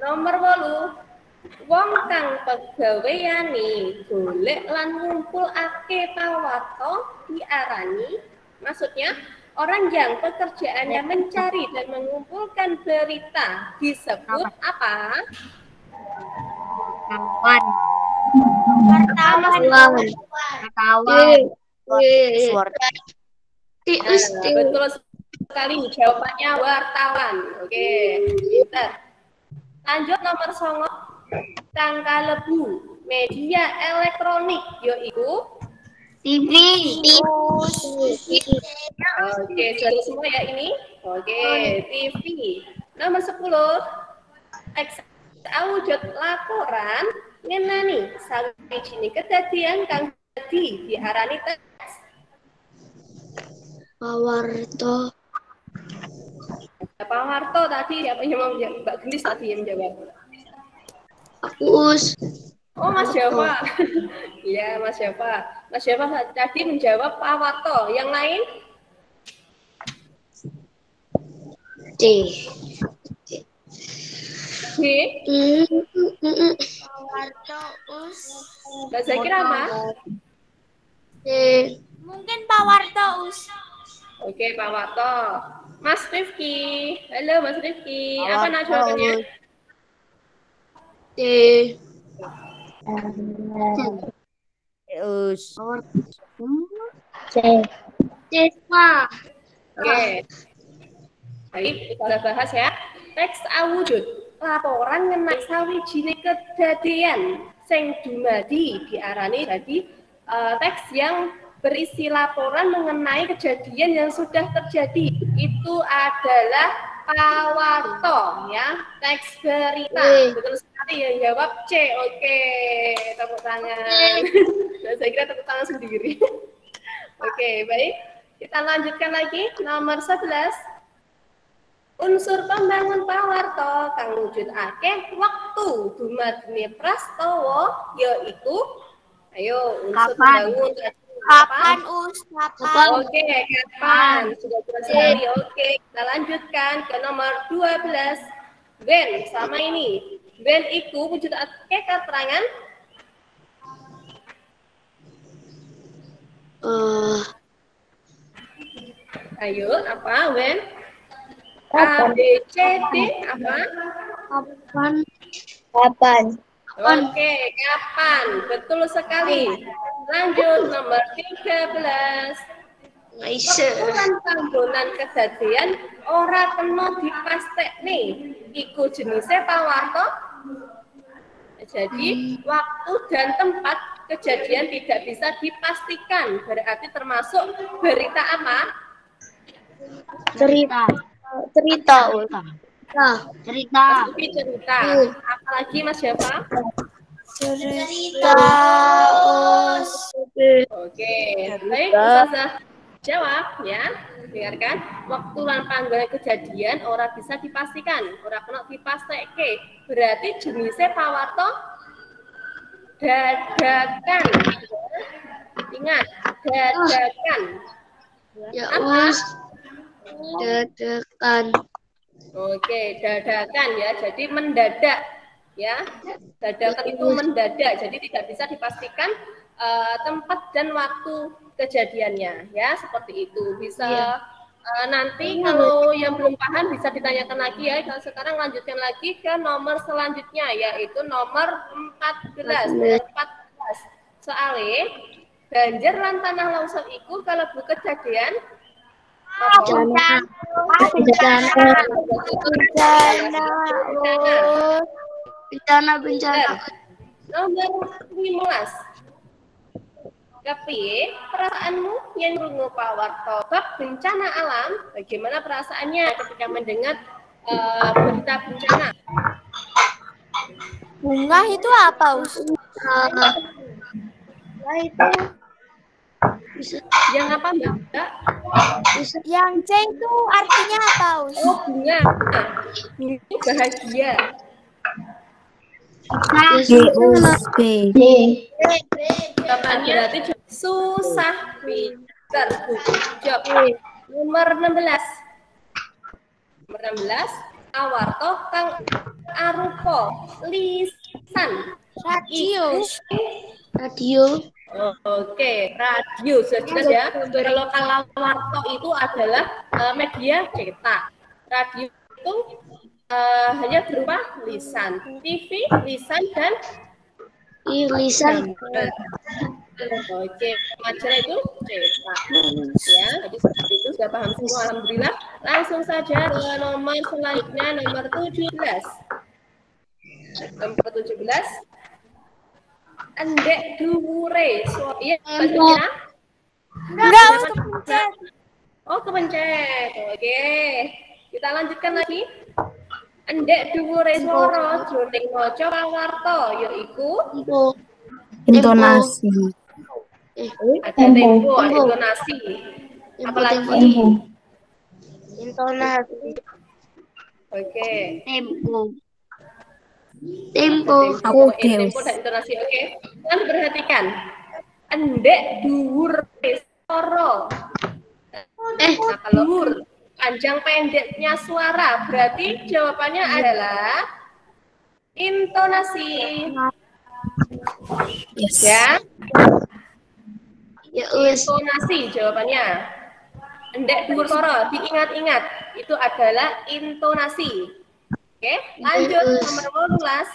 S6: Nomor 8. Wong kang pegaweane golek lan ngumpulake pawarta diarani, maksudnya orang yang pekerjaannya mencari dan mengumpulkan berita disebut apa? Betul sekali, jawabannya wartawan. Oke, pintar. Lanjut nomor 9. Kang kalebu media elektronik yaiku
S2: TV.
S6: Oke, sudah semua ya ini. Oke, TV. Nomor 10. Teks awujud laporan ngenani sawijine kedadian kang dadi diarani teks.
S2: Pawarto.
S6: Pawarto tadi siapa yang mau jawab? Mbak Gendis tadi yang jawab.
S2: Us.
S6: Oh, Mas Java. Iya, Mas Java. Mas Java tadi menjawab pawarto. Yang lain?
S2: D.
S6: D.
S4: Pawarto Us.
S6: Mbak Zakira apa?
S2: D.
S4: Mungkin Pawarto Us.
S6: Oke, pawarto. Mas Rifki. Halo, Mas Rifki. Apa nak jawabannya?
S2: D. Desa.
S6: Oke. Baik, kita udah bahas ya. Teks awujud laporan ngenai sawijine kedadian sing dumadi diarani jadi teks yang berisi laporan mengenai kejadian yang sudah terjadi. Itu adalah pawarto ya, teks berita. Betul sekali ya, jawab C. Oke, tepuk tangan. Nah, saya kira tepuk tangan sendiri. Oke, baik. Kita lanjutkan lagi nomor 11. Unsur pembangun pawarto kang wujudake waktu dumadine prastawa yaiku ayo unsur pembangun
S4: Kapan Us? Kapan?
S6: Oke, kapan? Sudah jelas sekali. Oke, kita lanjutkan ke nomor 12. When sama ini. When iku wujudake keterangan ayo apa when? A, B, C, D, apa?
S2: Kapan?
S6: Oke, kapan? Betul sekali. Lanjut, nomor 13. Kepulan panggonan kedadian ora kena dipastekne. Iku jenisnya pawarto. Jadi waktu dan tempat kejadian tidak bisa dipastikan. Berarti termasuk berita apa?
S2: Cerita.
S3: Cerita.
S6: Tapi cerita. Apalagi Mas Java?
S2: Cerita.
S6: Oke, baik Ustazah jawab ya. Dengarkan, waktu lan panggonan kejadian ora bisa dipastikan, ora kena dipastikke. Berarti jenisnya pawarto dadakan. Ingat, dadakan.
S2: Ya
S6: Apa?
S2: wis. Dadakan.
S6: Oke, dadakan ya. Jadi mendadak ya. Dadakan itu mendadak. Jadi tidak bisa dipastikan tempat dan waktu kejadiannya ya, seperti itu. Bisa nanti kalau yang belum paham bisa ditanyakan lagi ya. Kalau sekarang lanjutkan lagi ke nomor selanjutnya, yaitu nomor 14. Nomor 14. Soalnya banjir lan tanah longsor iku kalau bu kejadian
S2: Bencana.
S6: Nomor 15. Kepiye perasaanmu yang rungu pawarto bab bencana alam? Bagaimana perasaannya ketika mendengar berita bencana?
S4: Bunga itu apa, Us?
S6: Yang apa Mbak?
S4: Yang C itu artinya apa, Us?
S6: Oh, bunga. Ini bahagia. Jawabannya berarti susah pinter. Jawab. Nomor 16. Nomor 16. Awarto kang arupa lisan.
S2: Radio.
S6: Oke, radio sudah jelas ya. Kalau warto itu adalah media cetak. Radio itu hanya berupa lisan. TV, lisan dan
S2: Lisan.
S6: Oke, majalah itu cetak. Ya, jadi seperti itu sudah paham semua. Alhamdulillah. Langsung saja ke nomor selanjutnya, nomor 17. Nomor 17. Endek dhuwure. Iya, Mbak.
S4: Enggak, Us, kepencet.
S6: Oh, kepencet. Oke. Kita lanjutkan lagi. Endek dhuwure swara jroning maca pawarta yaiku
S3: Intonasi.
S6: ada tempo, ada intonasi. Apalagi?
S2: Intonasi.
S6: Oke.
S2: Tempo.
S6: Tempo dan intonasi. Oke. Kan perhatikan. Endek dhuwur swara. Nah, kalau panjang pendeknya suara, berarti jawabannya adalah intonasi.
S3: Yes.
S6: Ya.
S2: Ya wis.
S6: Intonasi jawabannya. Endek dhuwur swara, diingat-ingat, itu adalah intonasi. Oke, lanjut nomor 18.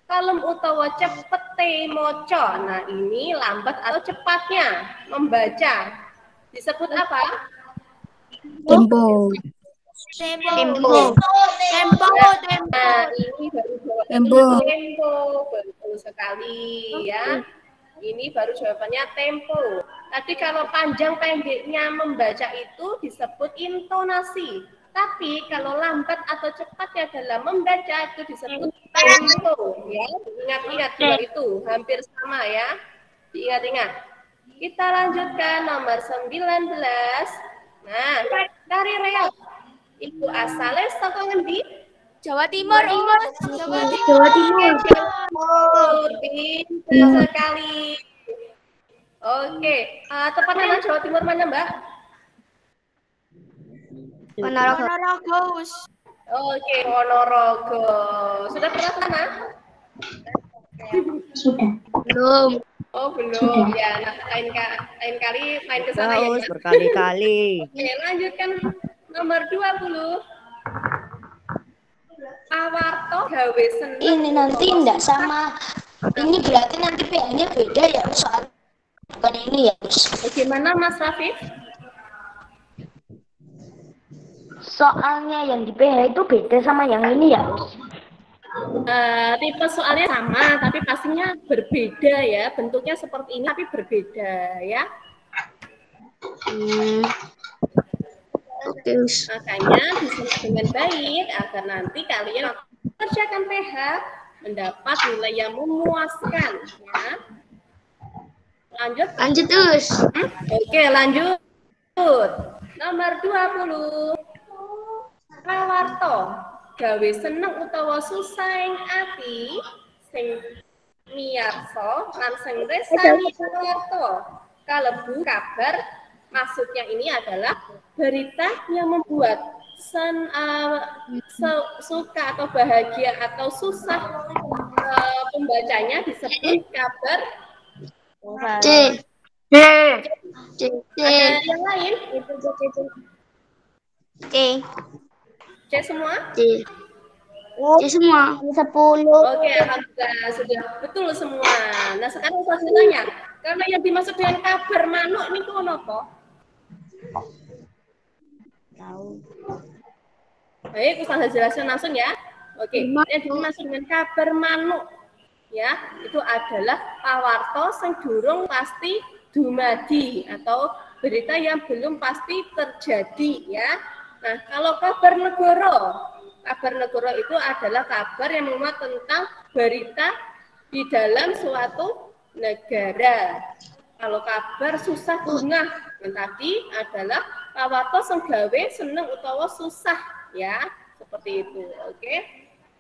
S6: Kalem utawa cepete moco. Nah, ini lambat atau cepatnya membaca. Disebut apa?
S3: Tempo.
S6: Nah, ini baru
S3: Tempo.
S6: tempo. Betul sekali ya. Ini baru jawabannya tempo. Tadi kalau panjang pendeknya membaca itu disebut intonasi. Tapi kalau lambat atau cepatnya dalam membaca itu disebut tempo. Ya, ingat-ingat dua itu hampir sama ya. Diingat-ingat. Kita lanjutkan nomor 19. Nah, dari reok. Ibu asalnya saka ngendi?
S4: Jawa Timur, Us.
S2: Jawa Timur.
S6: Pintar sekali. Oke, tepatnya Jawa Timur mana, Mbak?
S4: Ponorogo, Us.
S6: Oke, Ponorogo. Sudah pernah sana?
S2: Belum.
S6: Oh, belum. Ya, nah, lain kali main ke sana ya.
S5: Terus berkali-kali.
S6: Oke, lanjutkan nomor 20. Awarto gawe seneng.
S2: Ini nanti enggak sama. Ini berarti nanti PH-nya beda ya soal bukan ini ya.
S6: Bagaimana Mas Rafif?
S2: Soalnya yang di PH itu beda sama yang ini ya.
S6: Tipe soalnya sama, tapi pastinya berbeda ya. Bentuknya seperti ini, tapi berbeda ya.
S2: Oke.
S6: Makanya disimak dengan baik agar nanti kalian kerjakan PH mendapat nilai yang memuaskan. Ya. Lanjut
S2: terus.
S6: Oke, lanjut. Nomor 20. Pawarto gawe seneng utawa susahing ati sing miyarsa lan sing resani pawarto kalebu kabar. Maksudnya ini adalah berita yang membuat suka atau bahagia atau susah pembacanya disebut kabar.
S2: C.
S6: Ada yang lain?
S2: C.
S6: C semua?
S2: C semua. 10.
S6: Oke, alhamdulillah sudah betul semua. Nah sekarang saya tanya, karena yang dimaksud dengan kabar manuk ini kok apa?
S2: Tahu.
S6: Baik, Ustazah jelaskan langsung ya. Oke, yang dimaksud dengan kabar manuk ya, itu adalah pawarto sing durung pasti dumadi atau berita yang belum pasti terjadi ya. Nah, kalau kabar negara itu adalah kabar yang memuat tentang berita di dalam suatu negara. Kalau kabar susah bungah, yang tadi adalah pawarto sing gawe seneng utawa susah ya, seperti itu. Oke.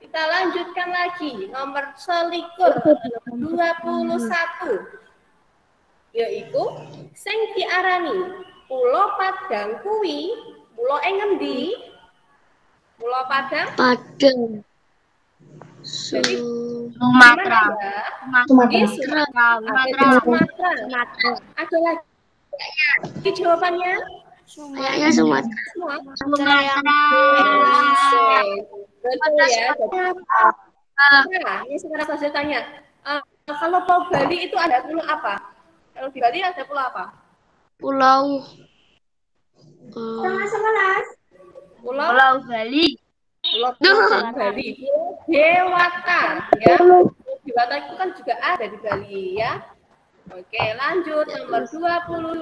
S6: Kita lanjutkan lagi nomor 21 yaitu sing diarani Pulo Padang kuwi pulo ing ngendi? Pulo Padang?
S2: Padang.
S6: Jadi
S3: Sumatera.
S6: Di Sumatera. Ada lagi jawabannya?
S2: Kayaknya Sumatera.
S6: Semua.
S3: Sumatera.
S6: Betul ya. Nah, ini sekarang saya tanya, kalau Pulau Bali itu ada pulau apa? Kalau di Bali ada pulau apa?
S2: Pulau
S3: Pulau Bali.
S6: Pulau Bali. Dewata, ya. Dewata itu kan juga ada di Bali, ya. Oke, lanjut nomor 22.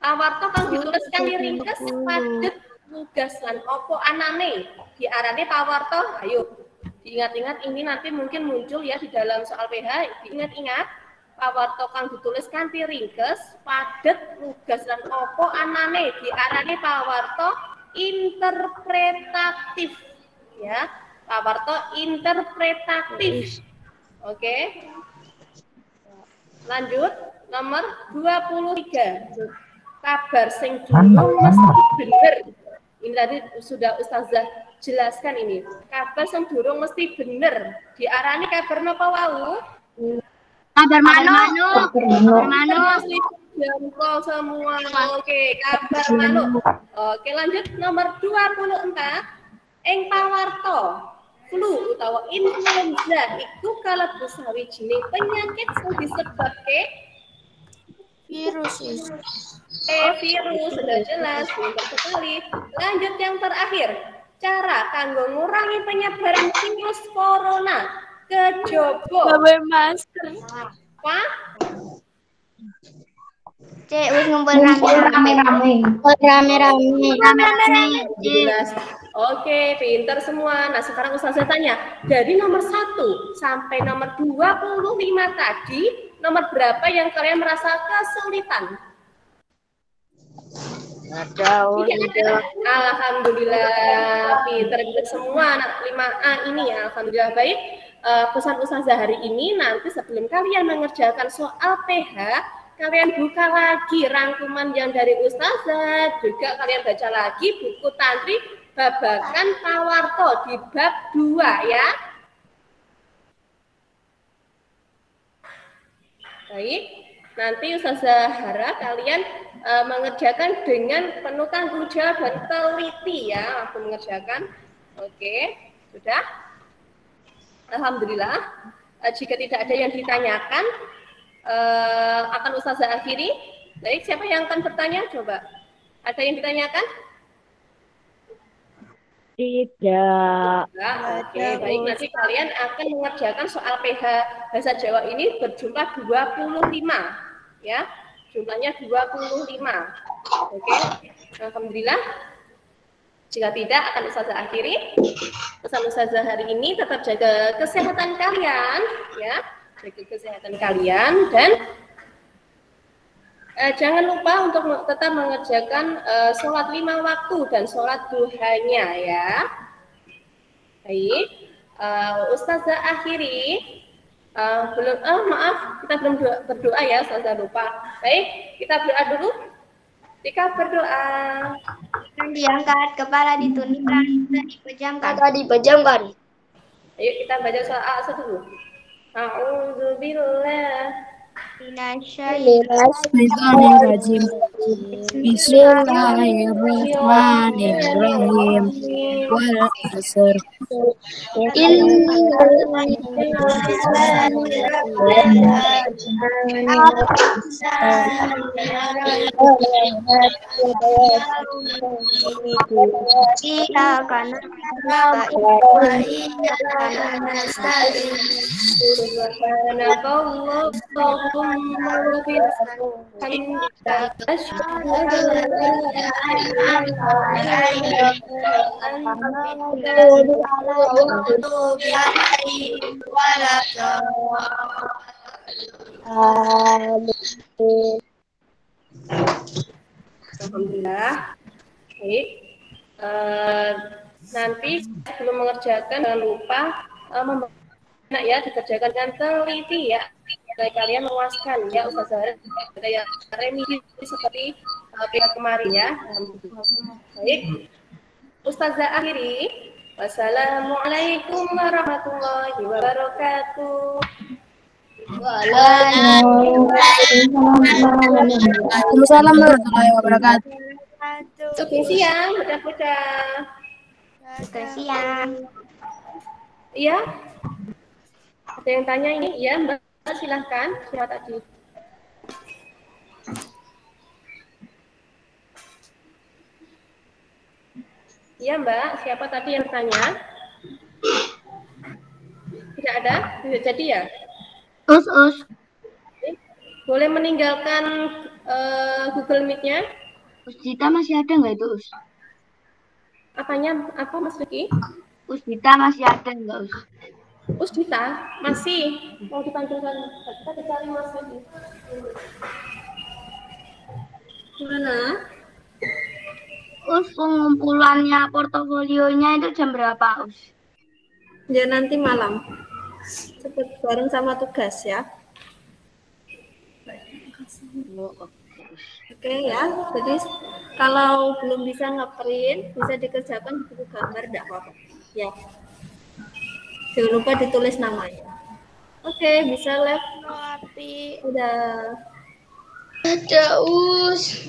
S6: Pawarto kang dituliskan ringkes padet lugas lan opo anane diarani pawarto. Ayo diingat-ingat, ini nanti mungkin muncul ya di dalam soal PH. Diingat-ingat, pawarto kang dituliskan ringkes padet lugas lan opo anane diarani pawarto interpretatif ya. Pawarto interpretatif. Oke. Lanjut nomor 23. Kabar sing durung mesti bener. Ini tadi sudah Ustazah jelaskan ini. Kabar sing durung mesti bener. Diarani kabar napa wau?
S3: Kabar manuk.
S6: Masih jempol semua. Oke, kabar manuk. Oke, lanjut nomor 24. Ing pawarto flu utawa influenza iku kalebu sawijining penyakit sing disebabke
S2: virus.
S6: Virus sudah jelas, pintar sekali. Lanjut yang terakhir, cara kanggo ngurangi penyebaran virus corona. Kejobo.
S2: Gawe masker.
S6: Apa?
S2: Cek, wis ngumpul rame-rame.
S6: Jelas. Oke, pintar semua. Nah, sekarang Ustazah tanya, dari nomor 1 sampai nomor 25 tadi, nomor berapa yang kalian merasa kesulitan? Alhamdulillah, pintar semua anak 5A ini ya. Alhamdulillah baik. Pesan Ustazah hari ini, nanti sebelum kalian mengerjakan soal PH, kalian buka lagi rangkuman yang dari Ustazah, juga kalian baca lagi buku Tantri babakan pawarto di bab 2 ya. Baik, nanti Ustazah harap kalian mengerjakan dengan penuh tanggung jawab dan teliti ya, aku mengerjakan. Oke, sudah? Alhamdulillah. Jika tidak ada yang ditanyakan, akan Ustazah akhiri. Baik, siapa yang akan bertanya? Coba. Ada yang ditanyakan?
S3: Tidak.
S6: Enggak, oke, baik. Nanti kalian akan mengerjakan soal PH bahasa Jawa ini berjumlah 25, ya. Jumlahnya 25. Oke. Alhamdulillah. Jika tidak, akan Ustazah akhiri. Pesan Ustazah hari ini tetap jaga kesehatan kalian, ya. Jaga kesehatan kalian dan jangan lupa untuk tetap mengerjakan sholat 5 waktu dan sholat duhanya, ya. Baik, Ustazah akhiri. Maaf, kita belum berdoa ya, Ustazah lupa. Baik, kita berdoa dulu. Jika berdoa.
S4: Diangkat, kepala ditundukkan, dipejamkan.
S6: Ayo kita baca soal A dulu. A'udzubillah.
S3: Bismillahirrahmanirrahim. Bismillahirrahmanirrahim. Wal asr.
S6: Alhamdulillah. Baik. Nanti sebelum mengerjakan jangan lupa ya dikerjakan dengan teliti ya. Supaya kalian memuaskan ya Ustazah kayak remisi seperti pihak kemarin ya. Baik. Ustazah akhiri. Wassalamualaikum warahmatullahi wabarakatuh.
S3: Waalaikumsalam warahmatullahi wabarakatuh.
S6: Sugeng siang, budak-budak.
S4: Siang.
S6: Iya. Ada yang tanya ini? Iya, Mbak. Silahkan. Siapa tadi? Iya, Mbak. Siapa tadi yang tanya? Tidak ada? Tidak jadi ya?
S3: Us.
S6: Boleh meninggalkan Google Meet-nya?
S3: Usdita masih ada nggak itu, Us?
S6: Apanya? Apa, Mas Riki?
S3: Usdita masih ada nggak, Us?
S6: Usdita? Masih. Mau dipanggilkan? Kita dicari Mas Riki. Gimana?
S3: Us, pengumpulannya portofolionya itu jam berapa, Us?
S1: Ya nanti malam. Cepet bareng sama tugas ya. Oke ya, jadi kalau belum bisa ngeprint, bisa dikerjakan di buku gambar, enggak apa-apa. Ya. Jangan lupa ditulis namanya. Oke, bisa live. Udah.
S2: Ada us.